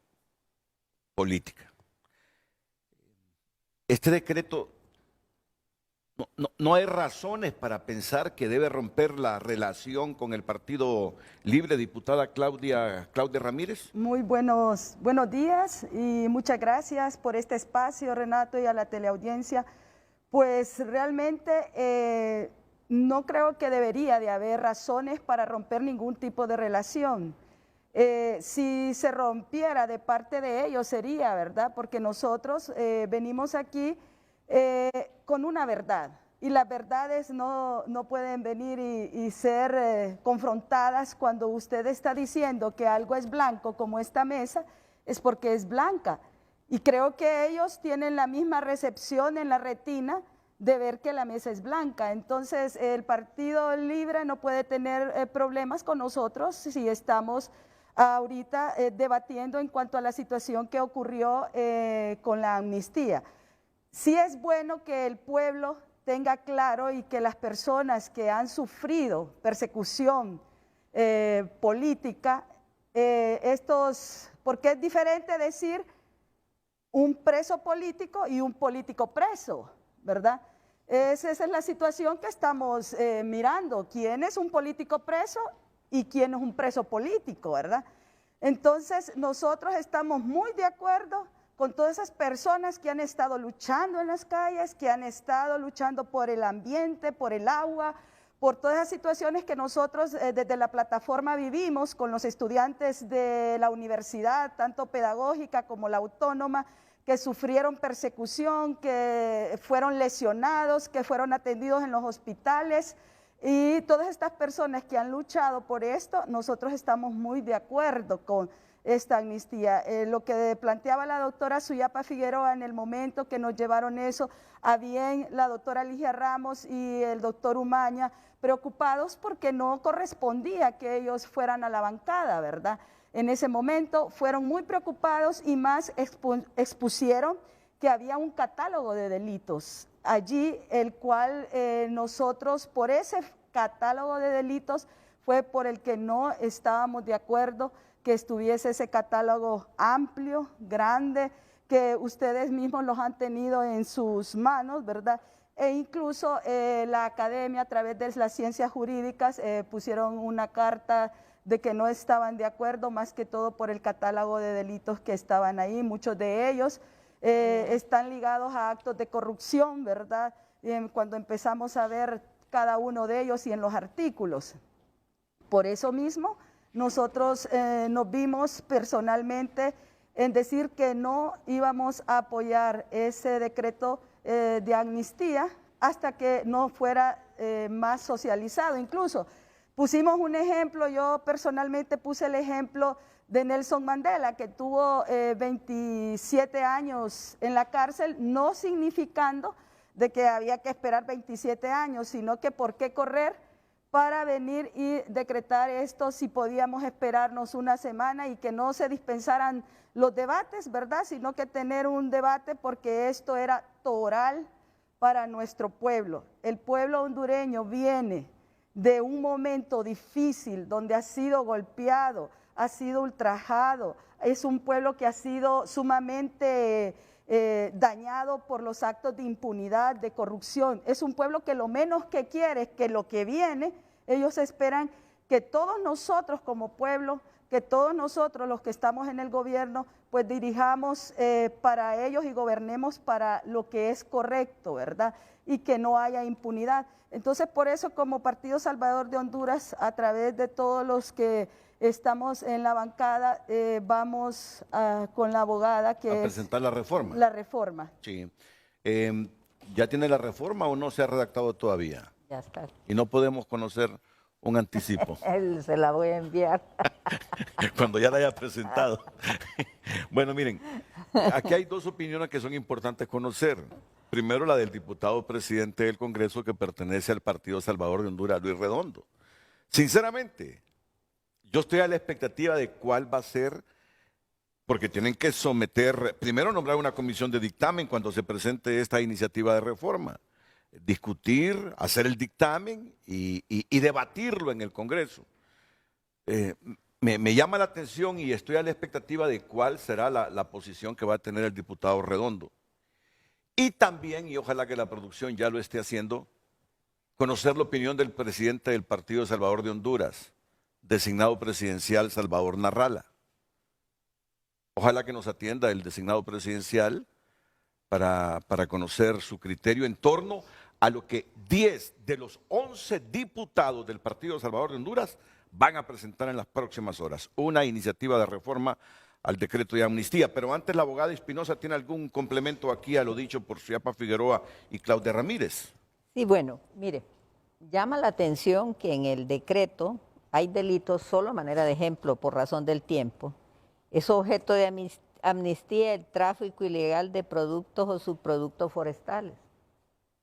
política. Este decreto, no hay razones para pensar que debe romper la relación con el Partido Libre, diputada Claudia Ramírez. Muy buenos días y muchas gracias por este espacio, Renato, y a la teleaudiencia. Pues realmente no creo que debería de haber razones para romper ningún tipo de relación. Si se rompiera de parte de ellos sería, ¿verdad? Porque nosotros venimos aquí con una verdad, y las verdades no pueden venir y ser confrontadas. Cuando usted está diciendo que algo es blanco, como esta mesa, es porque es blanca, y creo que ellos tienen la misma recepción en la retina de ver que la mesa es blanca. Entonces el Partido Libre no puede tener problemas con nosotros si estamos ahorita debatiendo en cuanto a la situación que ocurrió con la amnistía. Sí es bueno que el pueblo tenga claro y que las personas que han sufrido persecución política, porque es diferente decir un preso político y un político preso, ¿verdad? Esa es la situación que estamos mirando. ¿Quién es un político preso y quién es un preso político, verdad? Entonces nosotros estamos muy de acuerdo con todas esas personas que han estado luchando en las calles, que han estado luchando por el ambiente, por el agua, por todas las situaciones que nosotros desde la plataforma vivimos con los estudiantes de la universidad, tanto pedagógica como la autónoma, que sufrieron persecución, que fueron lesionados, que fueron atendidos en los hospitales. Y todas estas personas que han luchado por esto, nosotros estamos muy de acuerdo con esta amnistía. Lo que planteaba la doctora Suyapa Figueroa en el momento que nos llevaron eso a bien, la doctora Ligia Ramos y el doctor Umaña, preocupados porque no correspondía que ellos fueran a la bancada, ¿verdad? En ese momento fueron muy preocupados y más expusieron que había un catálogo de delitos allí, el cual nosotros por ese catálogo de delitos fue por el que no estábamos de acuerdo que estuviese ese catálogo amplio, grande, que ustedes mismos los han tenido en sus manos, ¿verdad? E incluso la academia a través de las ciencias jurídicas pusieron una carta de que no estaban de acuerdo, más que todo por el catálogo de delitos que estaban ahí, muchos de ellos están ligados a actos de corrupción, ¿verdad? Cuando empezamos a ver cada uno de ellos y en los artículos. Por eso mismo, nosotros nos vimos personalmente en decir que no íbamos a apoyar ese decreto de amnistía hasta que no fuera más socializado. Incluso pusimos un ejemplo, yo personalmente puse el ejemplo de Nelson Mandela, que tuvo 27 años en la cárcel, no significando de que había que esperar 27 años, sino que por qué correr para venir y decretar esto si podíamos esperarnos una semana y que no se dispensaran los debates, ¿verdad? Sino que tener un debate porque esto era toral para nuestro pueblo. El pueblo hondureño viene de un momento difícil donde ha sido golpeado, ha sido ultrajado, es un pueblo que ha sido sumamente dañado por los actos de impunidad, de corrupción. Es un pueblo que lo menos que quiere es que lo que viene, ellos esperan que todos nosotros como pueblo, que todos nosotros los que estamos en el gobierno, pues dirijamos para ellos y gobernemos para lo que es correcto, ¿verdad? Y que no haya impunidad. Entonces, por eso como Partido Salvador de Honduras, a través de todos los que estamos en la bancada, vamos con la abogada que a presentar la reforma. La reforma. Sí. ¿Ya tiene la reforma o no se ha redactado todavía? Ya está. Y no podemos conocer un anticipo. Él se la voy a enviar. Cuando ya la haya presentado. Bueno, miren, aquí hay dos opiniones que son importantes conocer. Primero, la del diputado presidente del Congreso que pertenece al Partido Salvador de Honduras, Luis Redondo. Sinceramente, yo estoy a la expectativa de cuál va a ser, porque tienen que someter, primero nombrar una comisión de dictamen cuando se presente esta iniciativa de reforma, discutir, hacer el dictamen y debatirlo en el Congreso. Me llama la atención y estoy a la expectativa de cuál será la posición que va a tener el diputado Redondo. Y también, y ojalá que la producción ya lo esté haciendo, conocer la opinión del presidente del Partido Salvador de Honduras, designado presidencial Salvador Narrala. Ojalá que nos atienda el designado presidencial para conocer su criterio en torno a lo que 10 de los 11 diputados del Partido Salvador de Honduras van a presentar en las próximas horas. Una iniciativa de reforma al decreto de amnistía. Pero antes la abogada Espinosa tiene algún complemento aquí a lo dicho por Ciapa Figueroa y Claudia Ramírez. Sí, bueno, mire, llama la atención que en el decreto hay delitos, solo a manera de ejemplo, por razón del tiempo. Es objeto de amnistía el tráfico ilegal de productos o subproductos forestales.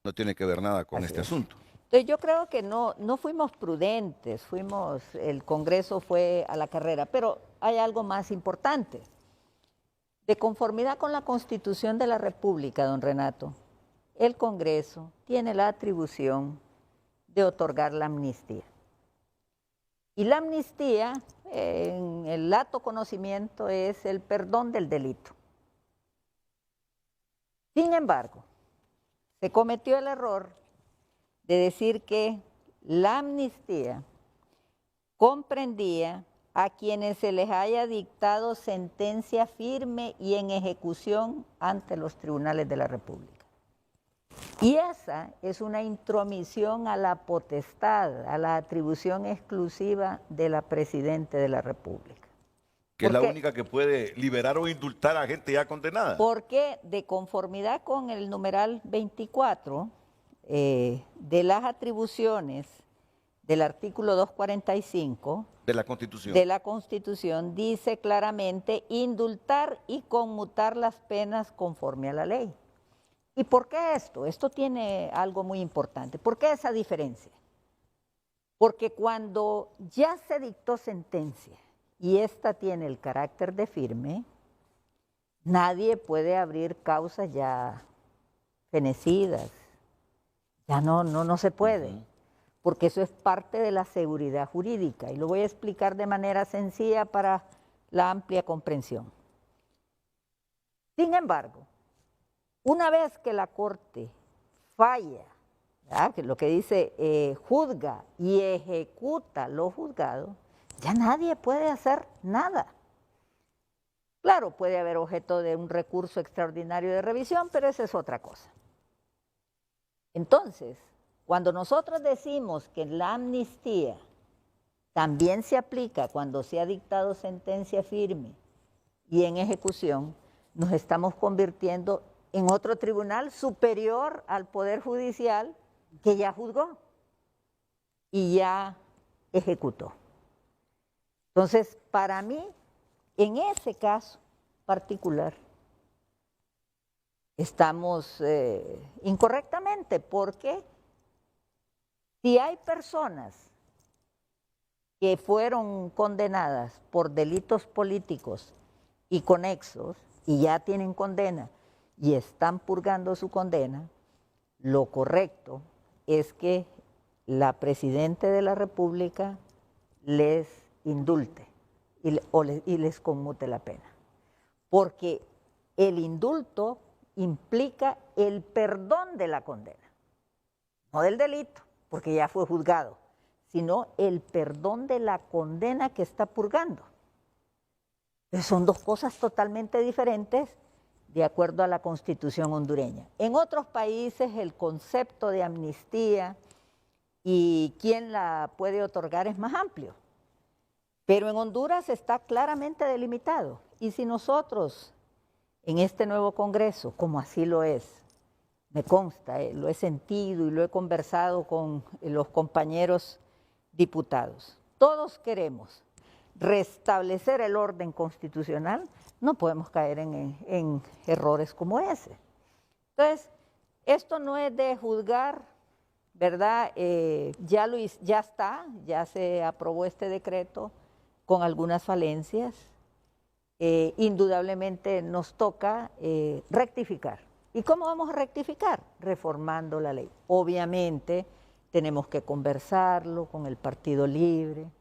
No tiene que ver nada con Así este es. asunto. Entonces yo creo que no fuimos prudentes, el Congreso fue a la carrera, pero hay algo más importante. De conformidad con la Constitución de la República, don Renato, el Congreso tiene la atribución de otorgar la amnistía. Y la amnistía, en el lato conocimiento, es el perdón del delito. Sin embargo, se cometió el error de decir que la amnistía comprendía a quienes se les haya dictado sentencia firme y en ejecución ante los tribunales de la República. Y esa es una intromisión a la potestad, a la atribución exclusiva de la Presidenta de la República. Que es la única que puede liberar o indultar a gente ya condenada. Porque de conformidad con el numeral 24 de las atribuciones del artículo 245 de la Constitución dice claramente indultar y conmutar las penas conforme a la ley. ¿Y por qué esto? Esto tiene algo muy importante. ¿Por qué esa diferencia? Porque cuando ya se dictó sentencia y esta tiene el carácter de firme, nadie puede abrir causas ya fenecidas. Ya no se puede, porque eso es parte de la seguridad jurídica y lo voy a explicar de manera sencilla para la amplia comprensión. Sin embargo, una vez que la Corte falla, ¿verdad?, que lo que dice juzga y ejecuta lo juzgado, ya nadie puede hacer nada. Claro, puede haber objeto de un recurso extraordinario de revisión, pero esa es otra cosa. Entonces, cuando nosotros decimos que la amnistía también se aplica cuando se ha dictado sentencia firme y en ejecución, nos estamos convirtiendo en otro tribunal superior al Poder Judicial que ya juzgó y ya ejecutó. Entonces, para mí, en ese caso particular, estamos incorrectamente, porque si hay personas que fueron condenadas por delitos políticos y conexos y ya tienen condena y están purgando su condena, lo correcto es que la Presidenta de la República les indulte y les conmute la pena. Porque el indulto implica el perdón de la condena, no del delito, porque ya fue juzgado, sino el perdón de la condena que está purgando. Son dos cosas totalmente diferentes de acuerdo a la Constitución hondureña. En otros países el concepto de amnistía y quién la puede otorgar es más amplio, pero en Honduras está claramente delimitado. Y si nosotros en este nuevo Congreso, como así lo es, me consta, lo he sentido y lo he conversado con los compañeros diputados, todos queremos restablecer el orden constitucional, no podemos caer en errores como ese. Entonces, esto no es de juzgar, ¿verdad? Ya se aprobó este decreto con algunas falencias. Indudablemente nos toca rectificar. ¿Y cómo vamos a rectificar? Reformando la ley. Obviamente tenemos que conversarlo con el Partido Libre,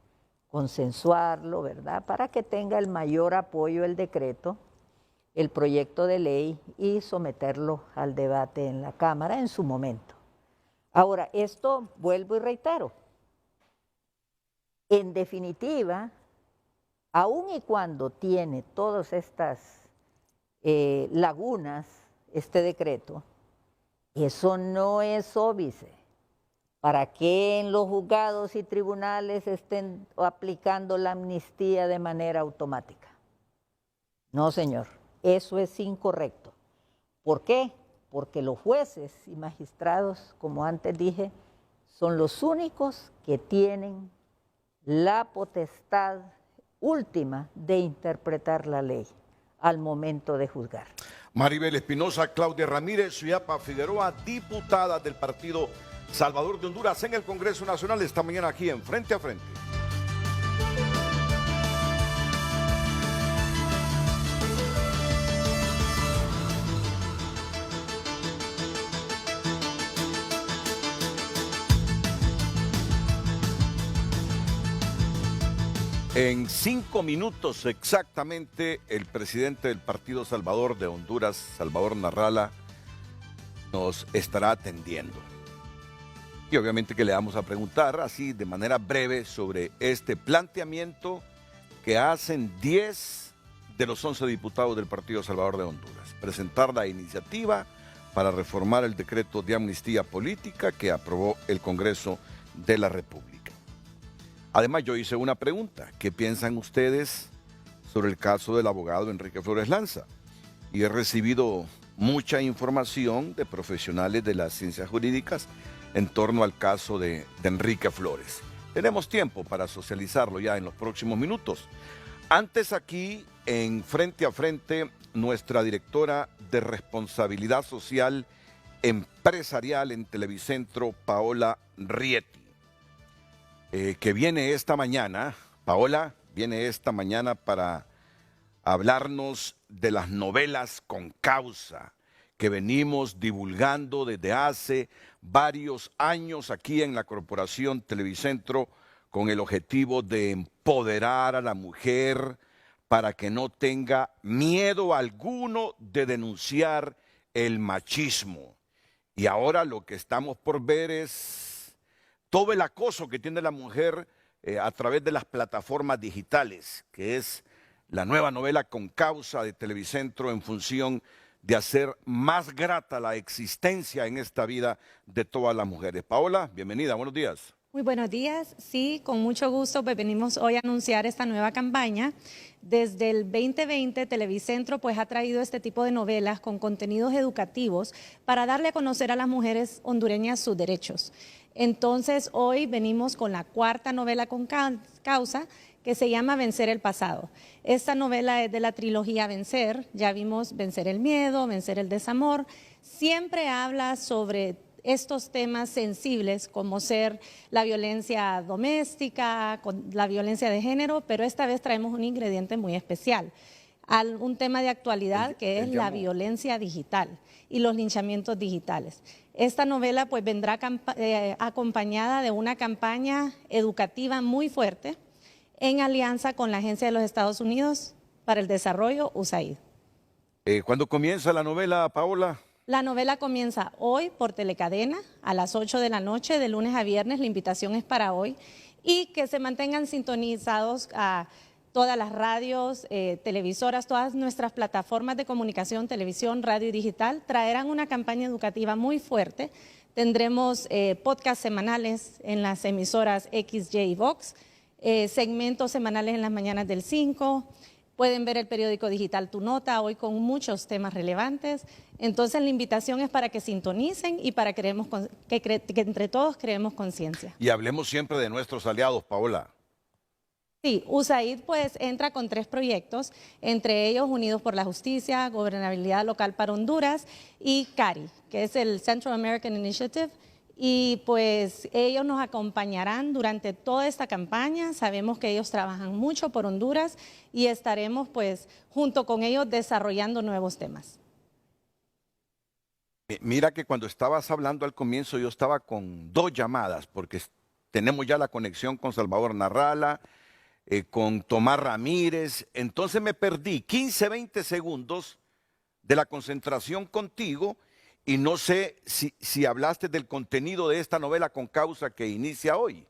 consensuarlo, ¿verdad? Para que tenga el mayor apoyo el decreto, el proyecto de ley, y someterlo al debate en la Cámara en su momento. Ahora, esto vuelvo y reitero. En definitiva, aun y cuando tiene todas estas lagunas, este decreto, eso no es óbice para que en los juzgados y tribunales estén aplicando la amnistía de manera automática. No, señor, eso es incorrecto. ¿Por qué? Porque los jueces y magistrados, como antes dije, son los únicos que tienen la potestad última de interpretar la ley al momento de juzgar. Maribel Espinosa, Claudia Ramírez, Suyapa Figueroa, diputada del Partido Salvador de Honduras en el Congreso Nacional, esta mañana aquí en Frente a Frente. En 5 minutos exactamente, el presidente del Partido Salvador de Honduras, Salvador Narrala, nos estará atendiendo. Y obviamente que le vamos a preguntar así de manera breve sobre este planteamiento que hacen 10 de los 11 diputados del Partido Salvador de Honduras. Presentar la iniciativa para reformar el decreto de amnistía política que aprobó el Congreso de la República. Además, yo hice una pregunta: ¿qué piensan ustedes sobre el caso del abogado Enrique Flores Lanza? Y he recibido mucha información de profesionales de las ciencias jurídicas en torno al caso de Enrique Flores. Tenemos tiempo para socializarlo ya en los próximos minutos. Antes aquí, en Frente a Frente, nuestra directora de Responsabilidad Social Empresarial en Televicentro, Paola Rieti, que viene esta mañana. Paola viene esta mañana para hablarnos de las novelas con causa que venimos divulgando desde hace varios años aquí en la Corporación Televicentro, con el objetivo de empoderar a la mujer para que no tenga miedo alguno de denunciar el machismo. Y ahora lo que estamos por ver es todo el acoso que tiene la mujer a través de las plataformas digitales, que es la nueva novela Con Causa de Televicentro en función de hacer más grata la existencia en esta vida de todas las mujeres. Paola, bienvenida, buenos días. Muy buenos días. Sí, con mucho gusto, pues venimos hoy a anunciar esta nueva campaña. Desde el 2020, Televicentro pues ha traído este tipo de novelas con contenidos educativos para darle a conocer a las mujeres hondureñas sus derechos. Entonces, hoy venimos con la cuarta novela Con Causa, que se llama Vencer el Pasado. Esta novela es de la trilogía Vencer. Ya vimos Vencer el Miedo, Vencer el Desamor. Siempre habla sobre estos temas sensibles como ser la violencia doméstica, la violencia de género, pero esta vez traemos un ingrediente muy especial, un tema de actualidad que es la violencia digital y los linchamientos digitales. Esta novela pues vendrá acompañada de una campaña educativa muy fuerte en alianza con la Agencia de los Estados Unidos para el Desarrollo, USAID. ¿Cuándo comienza la novela, Paola? La novela comienza hoy por Telecadena a las 8 de la noche, de lunes a viernes. La invitación es para hoy y que se mantengan sintonizados a todas las radios, televisoras, todas nuestras plataformas de comunicación, televisión, radio y digital. Traerán una campaña educativa muy fuerte. Tendremos podcasts semanales en las emisoras XY y Vox, segmentos semanales en las mañanas del 5. Pueden ver el periódico digital Tu Nota, hoy con muchos temas relevantes. Entonces la invitación es para que sintonicen y para que entre todos creemos conciencia. Y hablemos siempre de nuestros aliados, Paola. Sí, USAID pues entra con 3 proyectos, entre ellos Unidos por la Justicia, Gobernabilidad Local para Honduras y CARI, que es el Central American Initiative. Y pues ellos nos acompañarán durante toda esta campaña. Sabemos que ellos trabajan mucho por Honduras y estaremos pues junto con ellos desarrollando nuevos temas. Mira que cuando estabas hablando al comienzo yo estaba con 2 llamadas porque tenemos ya la conexión con Salvador Narrala, con Tomás Ramírez. Entonces me perdí 15, 20 segundos de la concentración contigo. Y no sé si hablaste del contenido de esta novela Con Causa que inicia hoy.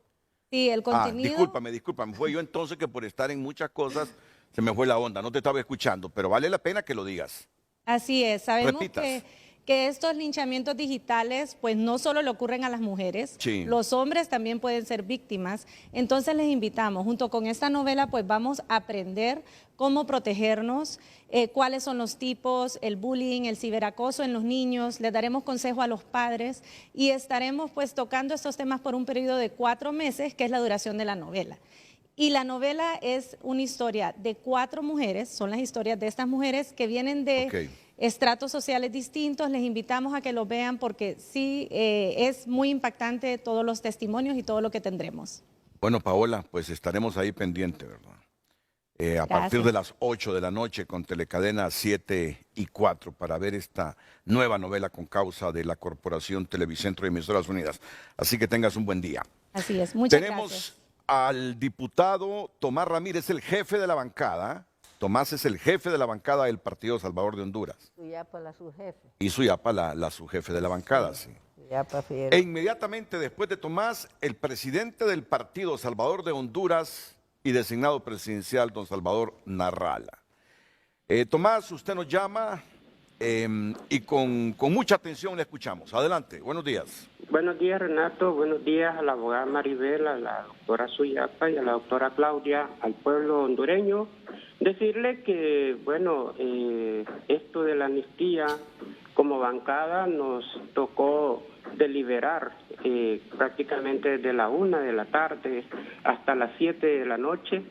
Sí, el contenido... Discúlpame. Fue yo entonces que por estar en muchas cosas se me fue la onda. No te estaba escuchando, pero vale la pena que lo digas. Así es. Sabemos Repitas. que estos linchamientos digitales pues no solo le ocurren a las mujeres, Sí. Los hombres también pueden ser víctimas. Entonces les invitamos, junto con esta novela pues vamos a aprender cómo protegernos, cuáles son los tipos, el bullying, el ciberacoso en los niños. Les daremos consejo a los padres y estaremos pues tocando estos temas por un periodo de 4 meses, que es la duración de la novela. Y la novela es una historia de 4 mujeres, son las historias de estas mujeres que vienen de estratos sociales distintos. Les invitamos a que lo vean porque sí es muy impactante todos los testimonios y todo lo que tendremos. Bueno, Paola, pues estaremos ahí pendientes, ¿verdad? A partir de las 8 de la noche con Telecadena 7 y 4 para ver esta nueva novela Con Causa de la Corporación Televicentro y Emisoras Unidas. Así que tengas un buen día. Así es, muchas Tenemos gracias. al diputado Tomás Ramírez, el jefe de la bancada. Tomás es el jefe de la bancada del Partido Salvador de Honduras. Suyapa, la subjefe. Y Suyapa, la subjefe de la bancada, sí. Suyapa, Figueroa. E inmediatamente después de Tomás, el presidente del Partido Salvador de Honduras y designado presidencial, don Salvador Narrala. Tomás, usted nos llama y con mucha atención le escuchamos. Adelante, buenos días. Buenos días, Renato. Buenos días a la abogada Maribel, a la doctora Suyapa y a la doctora Claudia, al pueblo hondureño. Decirle que, bueno, esto de la amnistía como bancada nos tocó deliberar prácticamente desde la 1 de la tarde hasta las 7 de la noche,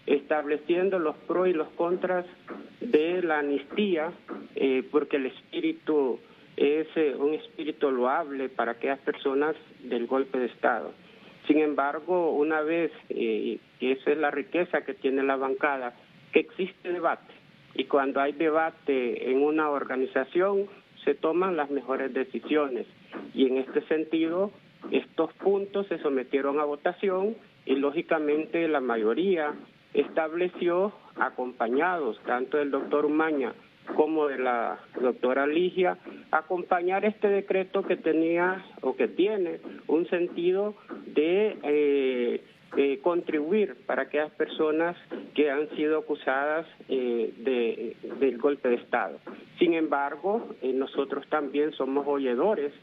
estableciendo los pros y los contras de la amnistía, porque el espíritu es un espíritu loable para aquellas personas del golpe de Estado. Sin embargo, una vez, y esa es la riqueza que tiene la bancada, que existe debate, y cuando hay debate en una organización se toman las mejores decisiones, y en este sentido estos puntos se sometieron a votación y lógicamente la mayoría estableció, acompañados tanto del doctor Umaña como de la doctora Ligia, acompañar este decreto que tenía o que tiene un sentido de contribuir para aquellas personas que han sido acusadas del golpe de Estado. Sin embargo, nosotros también somos oidores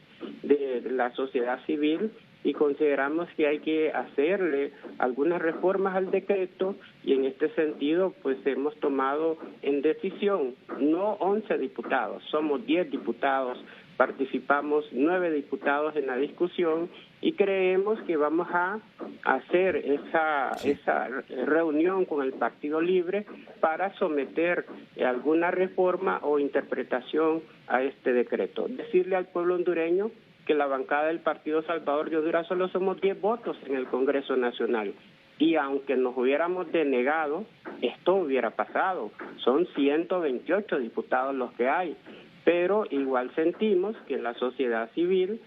de la sociedad civil y consideramos que hay que hacerle algunas reformas al decreto, y en este sentido pues hemos tomado en decisión no 11 diputados, somos 10 diputados, participamos 9 diputados en la discusión y creemos que vamos a hacer esa reunión con el Partido Libre para someter alguna reforma o interpretación a este decreto. Decirle al pueblo hondureño que la bancada del Partido Salvador de Honduras solo somos 10 votos en el Congreso Nacional. Y aunque nos hubiéramos denegado, esto hubiera pasado. Son 128 diputados los que hay. Pero igual sentimos que la sociedad civil,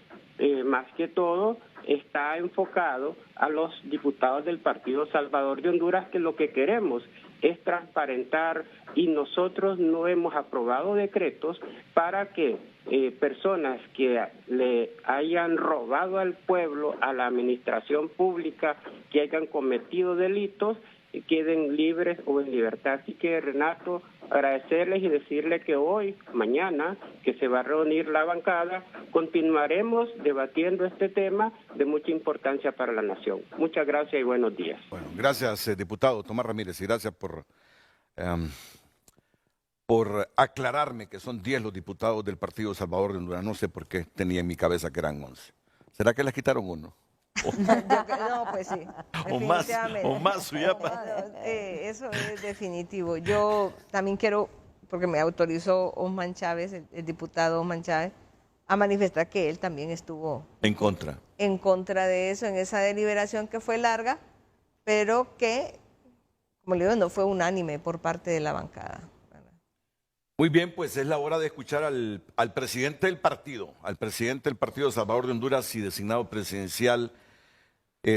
más que todo, está enfocado a los diputados del Partido Salvador de Honduras, que lo que queremos es transparentar, y nosotros no hemos aprobado decretos para que personas que le hayan robado al pueblo, a la administración pública, que hayan cometido delitos, queden libres o en libertad. Así que, Renato, agradecerles y decirles que hoy, mañana, que se va a reunir la bancada, continuaremos debatiendo este tema de mucha importancia para la nación. Muchas gracias y buenos días. Bueno, gracias, diputado Tomás Ramírez, y gracias por aclararme que son 10 los diputados del Partido Salvador de Honduras. No sé por qué tenía en mi cabeza que eran 11. ¿Será que les quitaron uno? No, pues sí. O más, Suyapa. Eso es definitivo. Yo también quiero, porque me autorizó Osman Chávez, el diputado Osman Chávez, a manifestar que él también estuvo en contra de eso, en esa deliberación que fue larga, pero que, como le digo, no fue unánime por parte de la bancada. Muy bien, pues es la hora de escuchar al presidente del partido, Salvador de Honduras y designado presidencial,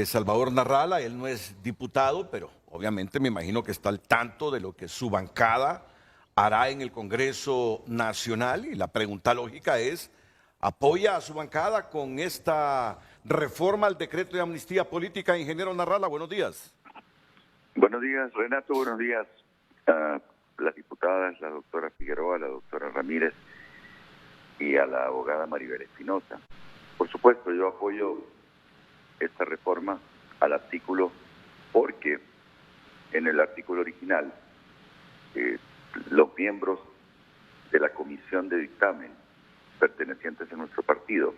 Salvador Narrala. Él no es diputado, pero obviamente me imagino que está al tanto de lo que su bancada hará en el Congreso Nacional, y la pregunta lógica es: ¿apoya a su bancada con esta reforma al decreto de amnistía política? Ingeniero Narrala, buenos días. Buenos días, Renato, buenos días a las diputadas, la doctora Figueroa, la doctora Ramírez y a la abogada Maribel Espinosa. Por supuesto, yo apoyo esta reforma al artículo porque en el artículo original los miembros de la comisión de dictamen pertenecientes a nuestro partido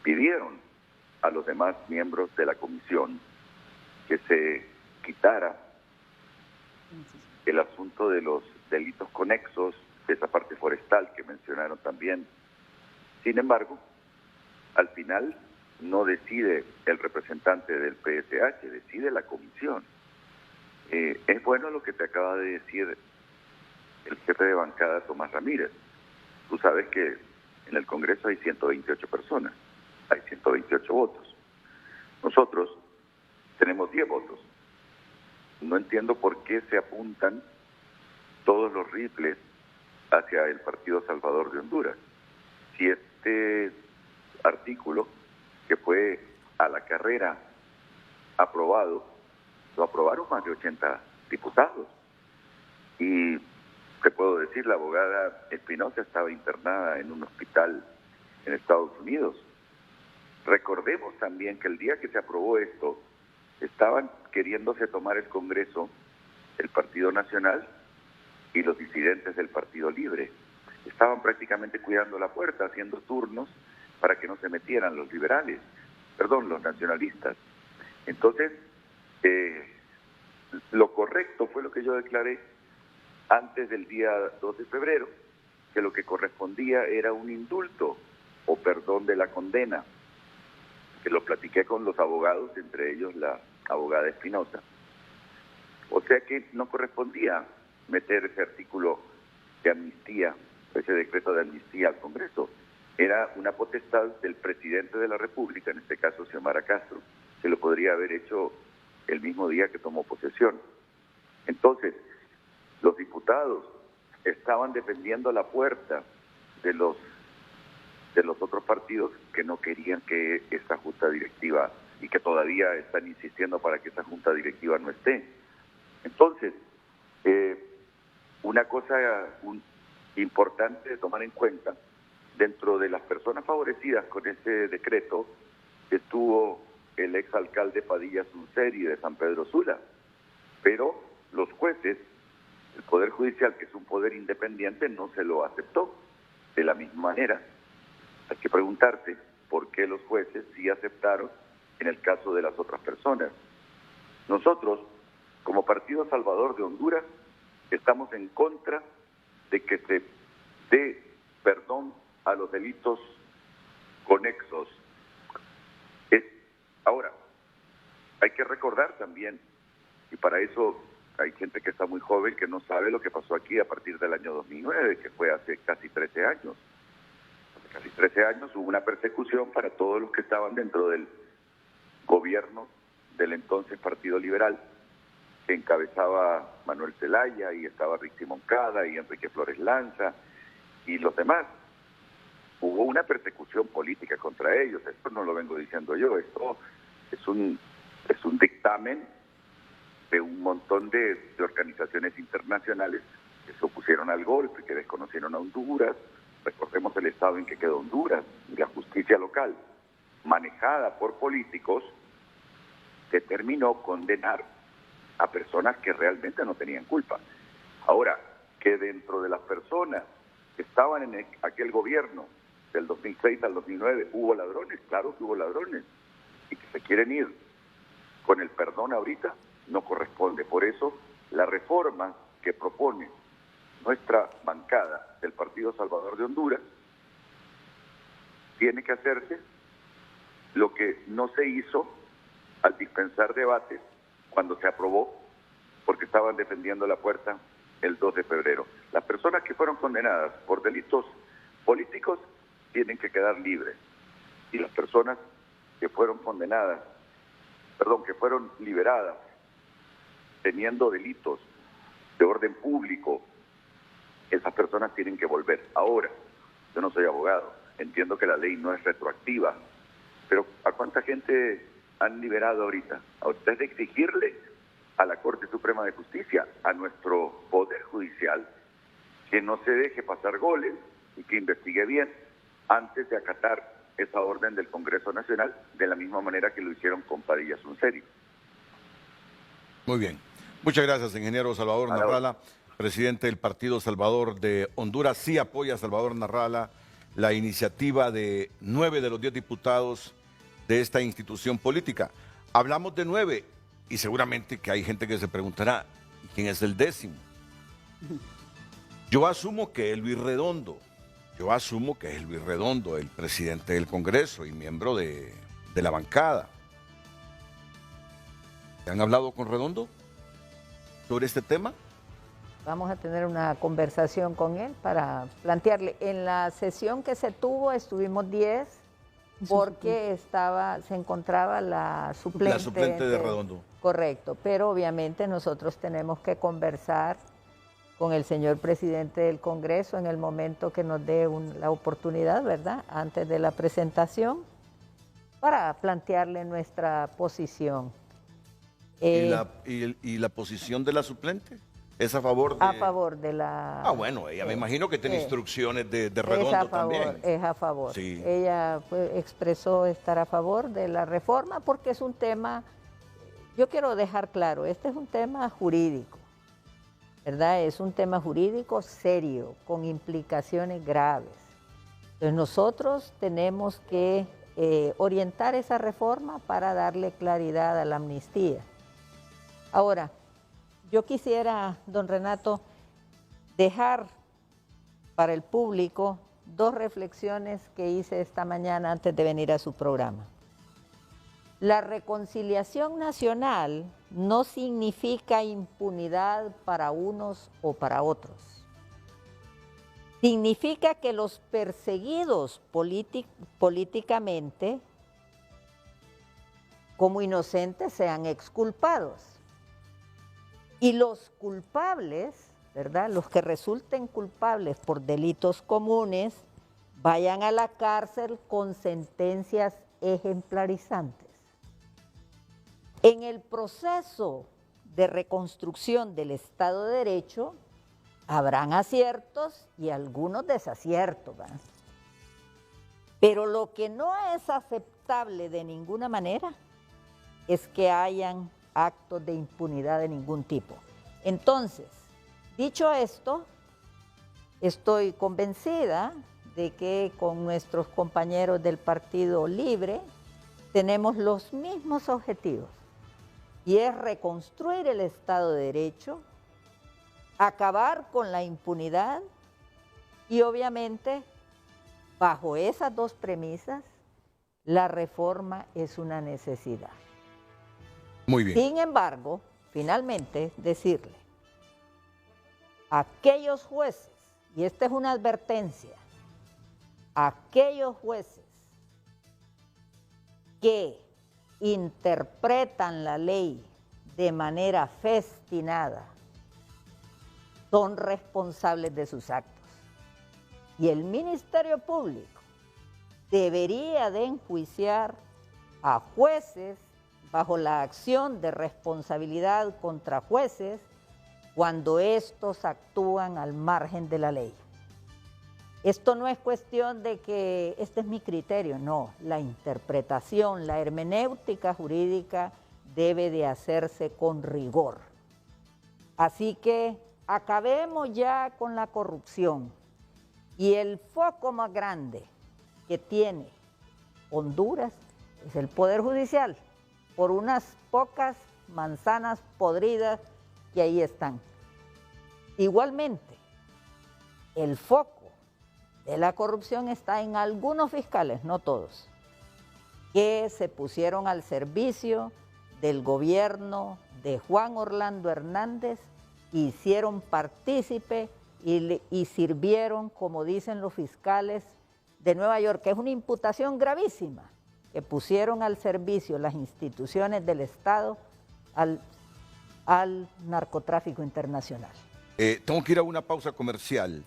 pidieron a los demás miembros de la comisión que se quitara el asunto de los delitos conexos, de esa parte forestal que mencionaron también. Sin embargo, al final no decide el representante del PSH, decide la comisión. Es bueno lo que te acaba de decir el jefe de bancada, Tomás Ramírez. Tú sabes que en el Congreso hay 128 personas, hay 128 votos. Nosotros tenemos 10 votos. No entiendo por qué se apuntan todos los rifles hacia el Partido Salvador de Honduras. Si este artículo, que fue a la carrera aprobado, lo aprobaron más de 80 diputados. Y te puedo decir, la abogada Espinosa estaba internada en un hospital en Estados Unidos. Recordemos también que el día que se aprobó esto, estaban queriéndose tomar el Congreso el Partido Nacional y los disidentes del Partido Libre. Estaban prácticamente cuidando la puerta, haciendo turnos para que no se metieran los los nacionalistas. Entonces, lo correcto fue lo que yo declaré antes del día 2 de febrero, que lo que correspondía era un indulto o perdón de la condena, que lo platiqué con los abogados, entre ellos la abogada Espinosa. O sea que no correspondía meter ese artículo de amnistía, ese decreto de amnistía al Congreso. Era una potestad del presidente de la República, en este caso Xiomara Castro. Se lo podría haber hecho el mismo día que tomó posesión. Entonces, los diputados estaban defendiendo la puerta de los otros partidos que no querían que esta junta directiva y que todavía están insistiendo para que esa junta directiva no esté. Entonces, una cosa importante de tomar en cuenta, dentro de las personas favorecidas con este decreto estuvo el exalcalde Padilla Sunceri de San Pedro Sula, pero los jueces, el Poder Judicial, que es un poder independiente, no se lo aceptó. De la misma manera, hay que preguntarse por qué los jueces sí aceptaron en el caso de las otras personas. Nosotros, como Partido Salvador de Honduras, estamos en contra de que se dé perdón a los delitos conexos. Ahora, hay que recordar también, y para eso hay gente que está muy joven que no sabe lo que pasó aquí a partir del año 2009, que fue hace casi 13 años. Hace casi 13 años hubo una persecución para todos los que estaban dentro del gobierno del entonces Partido Liberal, que encabezaba Manuel Zelaya, y estaba Rixi Moncada y Enrique Flores Lanza y los demás. Hubo una persecución política contra ellos, esto no lo vengo diciendo yo, esto es un dictamen de un montón de organizaciones internacionales que se opusieron al golpe, que desconocieron a Honduras. Recordemos el estado en que quedó Honduras, y la justicia local, manejada por políticos, determinó condenar a personas que realmente no tenían culpa. Ahora, que dentro de las personas que estaban en aquel gobierno del 2006 al 2009 hubo ladrones, claro que hubo ladrones, y que se quieren ir con el perdón ahorita, no corresponde. Por eso, la reforma que propone nuestra bancada del Partido Salvador de Honduras tiene que hacerse lo que no se hizo al dispensar debates cuando se aprobó, porque estaban defendiendo la puerta el 2 de febrero. Las personas que fueron condenadas por delitos políticos tienen que quedar libres, y las personas que fueron condenadas, que fueron liberadas teniendo delitos de orden público, esas personas tienen que volver. Ahora, yo no soy abogado, entiendo que la ley no es retroactiva, pero ¿a cuánta gente han liberado ahorita? Ahorita es de exigirle a la Corte Suprema de Justicia, a nuestro Poder Judicial, que no se deje pasar goles y que investigue bien antes de acatar esa orden del Congreso Nacional, de la misma manera que lo hicieron con Padilla Sunceri. Muy bien. Muchas gracias, ingeniero Salvador Narrala, presidente del Partido Salvador de Honduras. Sí apoya a Salvador Narrala la iniciativa de 9 de los 10 diputados de esta institución política. Hablamos de 9 y seguramente que hay gente que se preguntará, ¿quién es el 10º? Yo asumo que es Luis Redondo. El presidente del Congreso y miembro de la bancada. ¿Han hablado con Redondo sobre este tema? Vamos a tener una conversación con él para plantearle. En la sesión que se tuvo estuvimos 10 porque se encontraba la suplente. La suplente de Redondo. Correcto, pero obviamente nosotros tenemos que conversar con el señor presidente del Congreso en el momento que nos dé la oportunidad, ¿verdad? Antes de la presentación, para plantearle nuestra posición. ¿Y la posición de la suplente? ¿Es a favor de...? A favor de la... bueno, ella me imagino que tiene instrucciones de Redondo también. Es a favor. Sí. Ella expresó estar a favor de la reforma porque es un tema, yo quiero dejar claro, este es un tema jurídico, ¿verdad? Es un tema jurídico serio, con implicaciones graves. Entonces nosotros tenemos que orientar esa reforma para darle claridad a la amnistía. Ahora, yo quisiera, don Renato, dejar para el público 2 reflexiones que hice esta mañana antes de venir a su programa. La reconciliación nacional no significa impunidad para unos o para otros. Significa que los perseguidos políticamente como inocentes sean exculpados. Y los culpables, ¿verdad? Los que resulten culpables por delitos comunes, vayan a la cárcel con sentencias ejemplarizantes. En el proceso de reconstrucción del Estado de Derecho habrán aciertos y algunos desaciertos, ¿verdad? Pero lo que no es aceptable de ninguna manera es que hayan actos de impunidad de ningún tipo. Entonces, dicho esto, estoy convencida de que con nuestros compañeros del Partido Libre tenemos los mismos objetivos, y es reconstruir el Estado de Derecho, acabar con la impunidad y obviamente, bajo esas dos premisas, la reforma es una necesidad. Muy bien. Sin embargo, finalmente decirle a aquellos jueces, y esta es una advertencia, a aquellos jueces que interpretan la ley de manera festinada, son responsables de sus actos. Y el Ministerio Público debería de enjuiciar a jueces bajo la acción de responsabilidad contra jueces cuando estos actúan al margen de la ley. Esto no es cuestión de que este es mi criterio, no. La interpretación, la hermenéutica jurídica debe de hacerse con rigor. Así que acabemos ya con la corrupción. Y el foco más grande que tiene Honduras es el Poder Judicial, por unas pocas manzanas podridas que ahí están. Igualmente, el foco de la corrupción está en algunos fiscales, no todos, que se pusieron al servicio del gobierno de Juan Orlando Hernández, hicieron partícipe y sirvieron, como dicen los fiscales de Nueva York, que es una imputación gravísima, que pusieron al servicio las instituciones del Estado al narcotráfico internacional. Tengo que ir a una pausa comercial.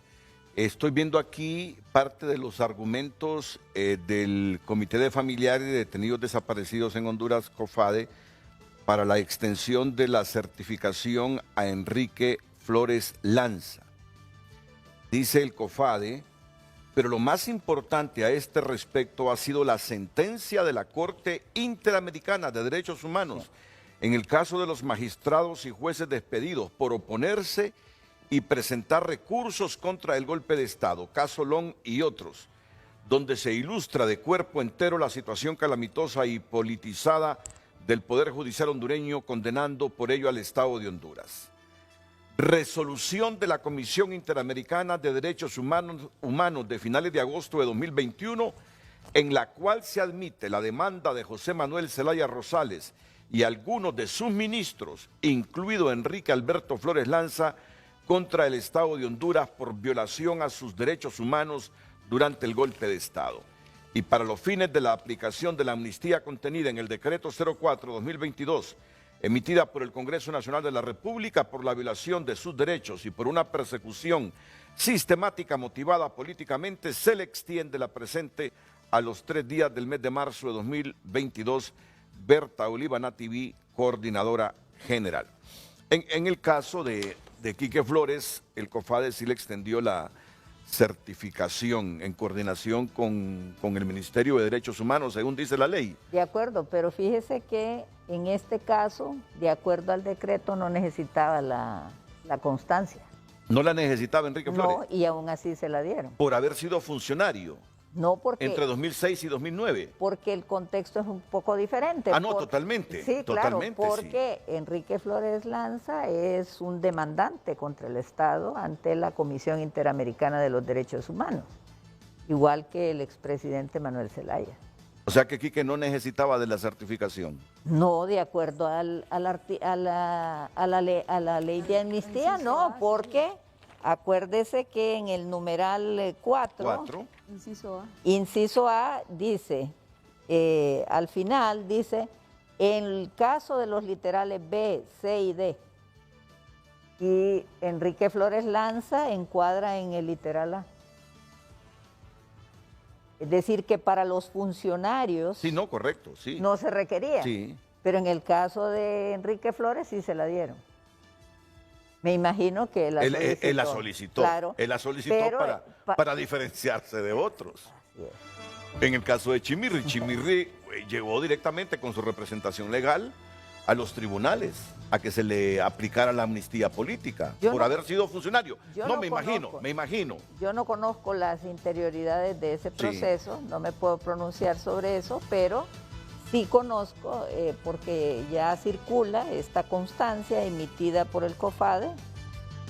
Estoy viendo aquí parte de los argumentos del Comité de Familiares de Detenidos Desaparecidos en Honduras, COFADE, para la extensión de la certificación a Enrique Flores Lanza. Dice el COFADE, pero lo más importante a este respecto ha sido la sentencia de la Corte Interamericana de Derechos Humanos en el caso de los magistrados y jueces despedidos por oponerse y presentar recursos contra el golpe de Estado, caso Long y otros, donde se ilustra de cuerpo entero la situación calamitosa y politizada del Poder Judicial hondureño, condenando por ello al Estado de Honduras. Resolución de la Comisión Interamericana de Derechos Humanos de finales de agosto de 2021, en la cual se admite la demanda de José Manuel Zelaya Rosales y algunos de sus ministros, incluido Enrique Alberto Flores Lanza, contra el Estado de Honduras por violación a sus derechos humanos durante el golpe de Estado. Y para los fines de la aplicación de la amnistía contenida en el Decreto 04-2022, emitida por el Congreso Nacional de la República por la violación de sus derechos y por una persecución sistemática motivada políticamente, se le extiende la presente a los 3 días del mes de marzo de 2022. Berta Oliva Nativí, coordinadora general. En el caso de Quique Flores, el COFADE sí le extendió la certificación en coordinación con el Ministerio de Derechos Humanos, según dice la ley. De acuerdo, pero fíjese que en este caso, de acuerdo al decreto, no necesitaba la constancia. ¿No la necesitaba Enrique Flores? No, y aún así se la dieron. Por haber sido funcionario. No, porque... Entre 2006 y 2009. Porque el contexto es un poco diferente. Ah, no, totalmente. Sí, totalmente, claro, porque sí. Enrique Flores Lanza es un demandante contra el Estado ante la Comisión Interamericana de los Derechos Humanos, igual que el expresidente Manuel Zelaya. O sea que Quique no necesitaba de la certificación. No, de acuerdo a la ley de amnistía, no, porque acuérdese que en el numeral 4, inciso A dice, al final dice, en el caso de los literales B, C y D, y Enrique Flores Lanza encuadra en el literal A. Es decir, que para los funcionarios... Sí, no, correcto, sí. No se requería. Sí. Pero en el caso de Enrique Flores sí se la dieron. Me imagino que él la solicitó. Claro, él la solicitó pero, para diferenciarse de otros. En el caso de Chimirri llegó directamente con su representación legal a los tribunales a que se le aplicara la amnistía política por haber sido funcionario. No, me imagino. Yo no conozco las interioridades de ese proceso, no me puedo pronunciar sobre eso, pero sí conozco, porque ya circula esta constancia emitida por el COFADE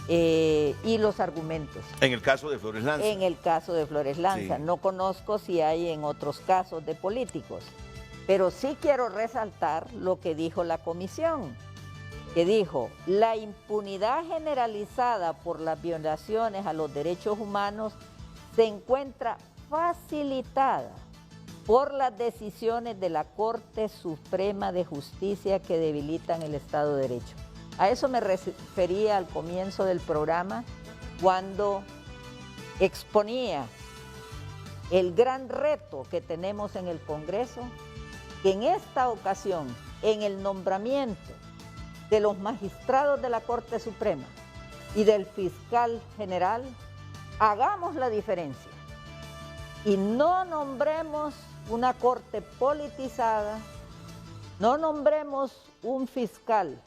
y los argumentos. En el caso de Flores Lanza. En el caso de Flores Lanza. Sí. No conozco si hay en otros casos de políticos, pero sí quiero resaltar lo que dijo la comisión, que dijo: la impunidad generalizada por las violaciones a los derechos humanos se encuentra facilitada por las decisiones de la Corte Suprema de Justicia que debilitan el Estado de Derecho. A eso me refería al comienzo del programa, cuando exponía el gran reto que tenemos en el Congreso, que en esta ocasión, en el nombramiento de los magistrados de la Corte Suprema y del fiscal general, hagamos la diferencia y no nombremos una corte politizada, no nombremos un fiscal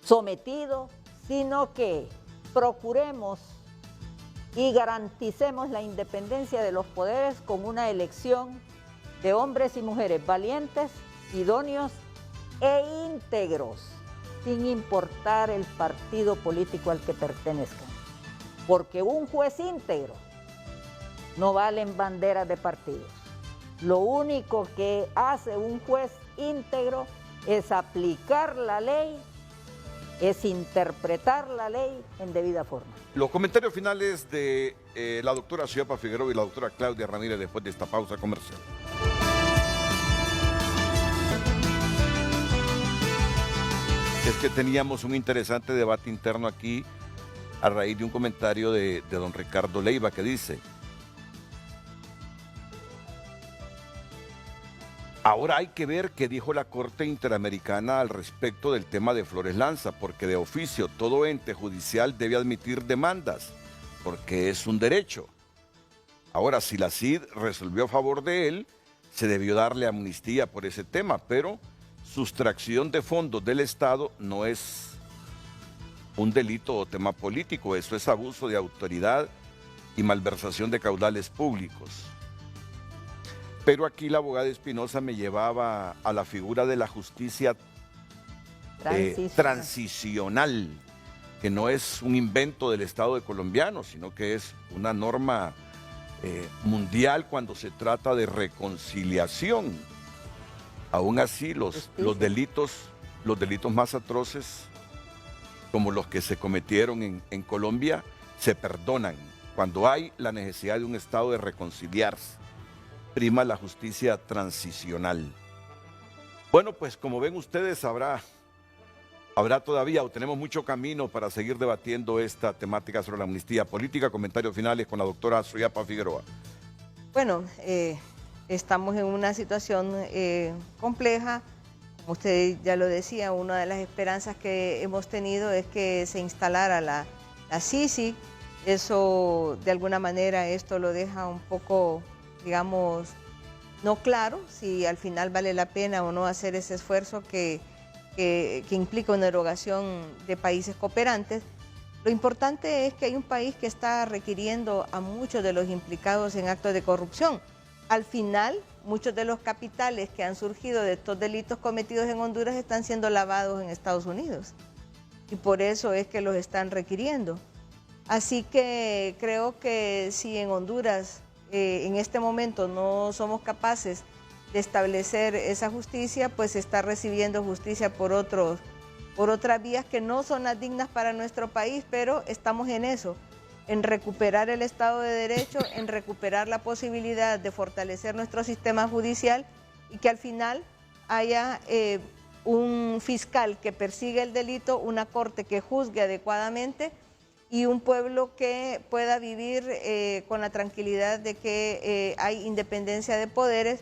sometido, sino que procuremos y garanticemos la independencia de los poderes con una elección de hombres y mujeres valientes, idóneos e íntegros, sin importar el partido político al que pertenezcan. Porque un juez íntegro no valen banderas de partidos. Lo único que hace un juez íntegro es aplicar la ley, es interpretar la ley en debida forma. Los comentarios finales de la doctora Suyapa Figueroa y la doctora Claudia Ramírez después de esta pausa comercial. Es que teníamos un interesante debate interno aquí a raíz de un comentario de don Ricardo Leiva que dice: ahora hay que ver qué dijo la Corte Interamericana al respecto del tema de Flores Lanza, porque de oficio todo ente judicial debe admitir demandas, porque es un derecho. Ahora, si la CID resolvió a favor de él, se debió darle amnistía por ese tema, pero sustracción de fondos del Estado no es un delito o tema político, eso es abuso de autoridad y malversación de caudales públicos. Pero aquí la abogada Espinosa me llevaba a la figura de la justicia transicional, que no es un invento del Estado de colombiano, sino que es una norma mundial cuando se trata de reconciliación. Aún así, los delitos más atroces, como los que se cometieron en Colombia, se perdonan cuando hay la necesidad de un Estado de reconciliarse. Prima la justicia transicional. Bueno, pues como ven ustedes, habrá todavía, o tenemos mucho camino para seguir debatiendo esta temática sobre la amnistía política. Comentarios finales con la doctora Suyapa Figueroa. Bueno, estamos en una situación compleja. Como usted ya lo decía, una de las esperanzas que hemos tenido es que se instalara la CICIG. Eso, de alguna manera, esto lo deja un poco, digamos, no claro si al final vale la pena o no hacer ese esfuerzo que implica una erogación de países cooperantes. Lo importante es que hay un país que está requiriendo a muchos de los implicados en actos de corrupción. Al final, muchos de los capitales que han surgido de estos delitos cometidos en Honduras están siendo lavados en Estados Unidos. Y por eso es que los están requiriendo. Así que creo que si en Honduras en este momento no somos capaces de establecer esa justicia, pues se está recibiendo justicia por otras vías que no son las dignas para nuestro país, pero estamos en eso, en recuperar el Estado de Derecho, en recuperar la posibilidad de fortalecer nuestro sistema judicial y que al final haya un fiscal que persiga el delito, una corte que juzgue adecuadamente y un pueblo que pueda vivir con la tranquilidad de que hay independencia de poderes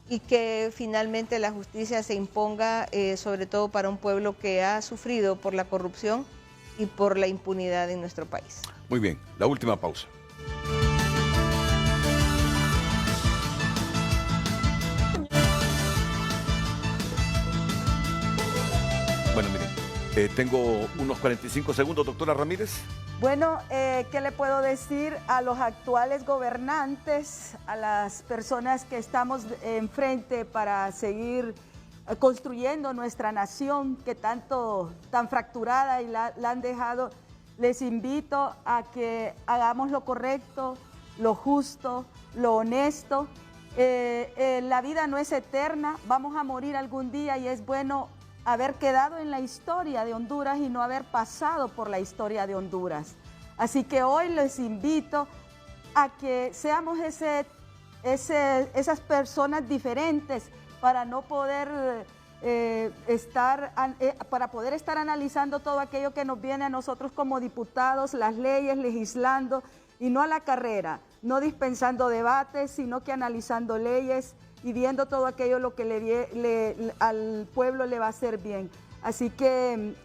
y que finalmente la justicia se imponga, sobre todo para un pueblo que ha sufrido por la corrupción y por la impunidad en nuestro país. Muy bien, la última pausa. Bueno, miren, tengo unos 45 segundos, doctora Ramírez. Bueno, ¿qué le puedo decir a los actuales gobernantes, a las personas que estamos enfrente para seguir construyendo nuestra nación que tan fracturada y la han dejado? Les invito a que hagamos lo correcto, lo justo, lo honesto. La vida no es eterna, vamos a morir algún día y es bueno haber quedado en la historia de Honduras y no haber pasado por la historia de Honduras. Así que hoy les invito a que seamos esas personas diferentes para no poder para poder estar analizando todo aquello que nos viene a nosotros como diputados, las leyes, legislando y no a la carrera, no dispensando debates, sino que analizando leyes y viendo todo aquello lo que al pueblo le va a hacer bien. Así que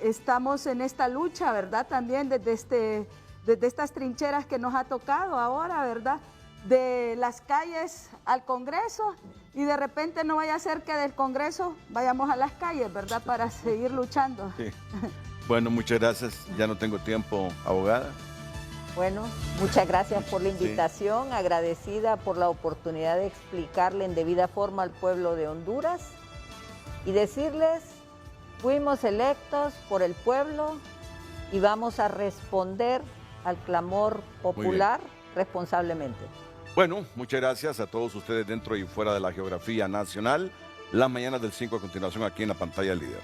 estamos en esta lucha, ¿verdad? También desde estas trincheras que nos ha tocado ahora, ¿verdad? De las calles al Congreso y de repente no vaya a ser que del Congreso vayamos a las calles, ¿verdad? Para seguir luchando. Sí. Bueno, muchas gracias. Ya no tengo tiempo, abogada. Bueno, muchas gracias por la invitación, sí. Agradecida por la oportunidad de explicarle en debida forma al pueblo de Honduras y decirles, fuimos electos por el pueblo y vamos a responder al clamor popular responsablemente. Bueno, muchas gracias a todos ustedes dentro y fuera de la geografía nacional. Las mañanas del 5 a continuación aquí en la pantalla del Líder.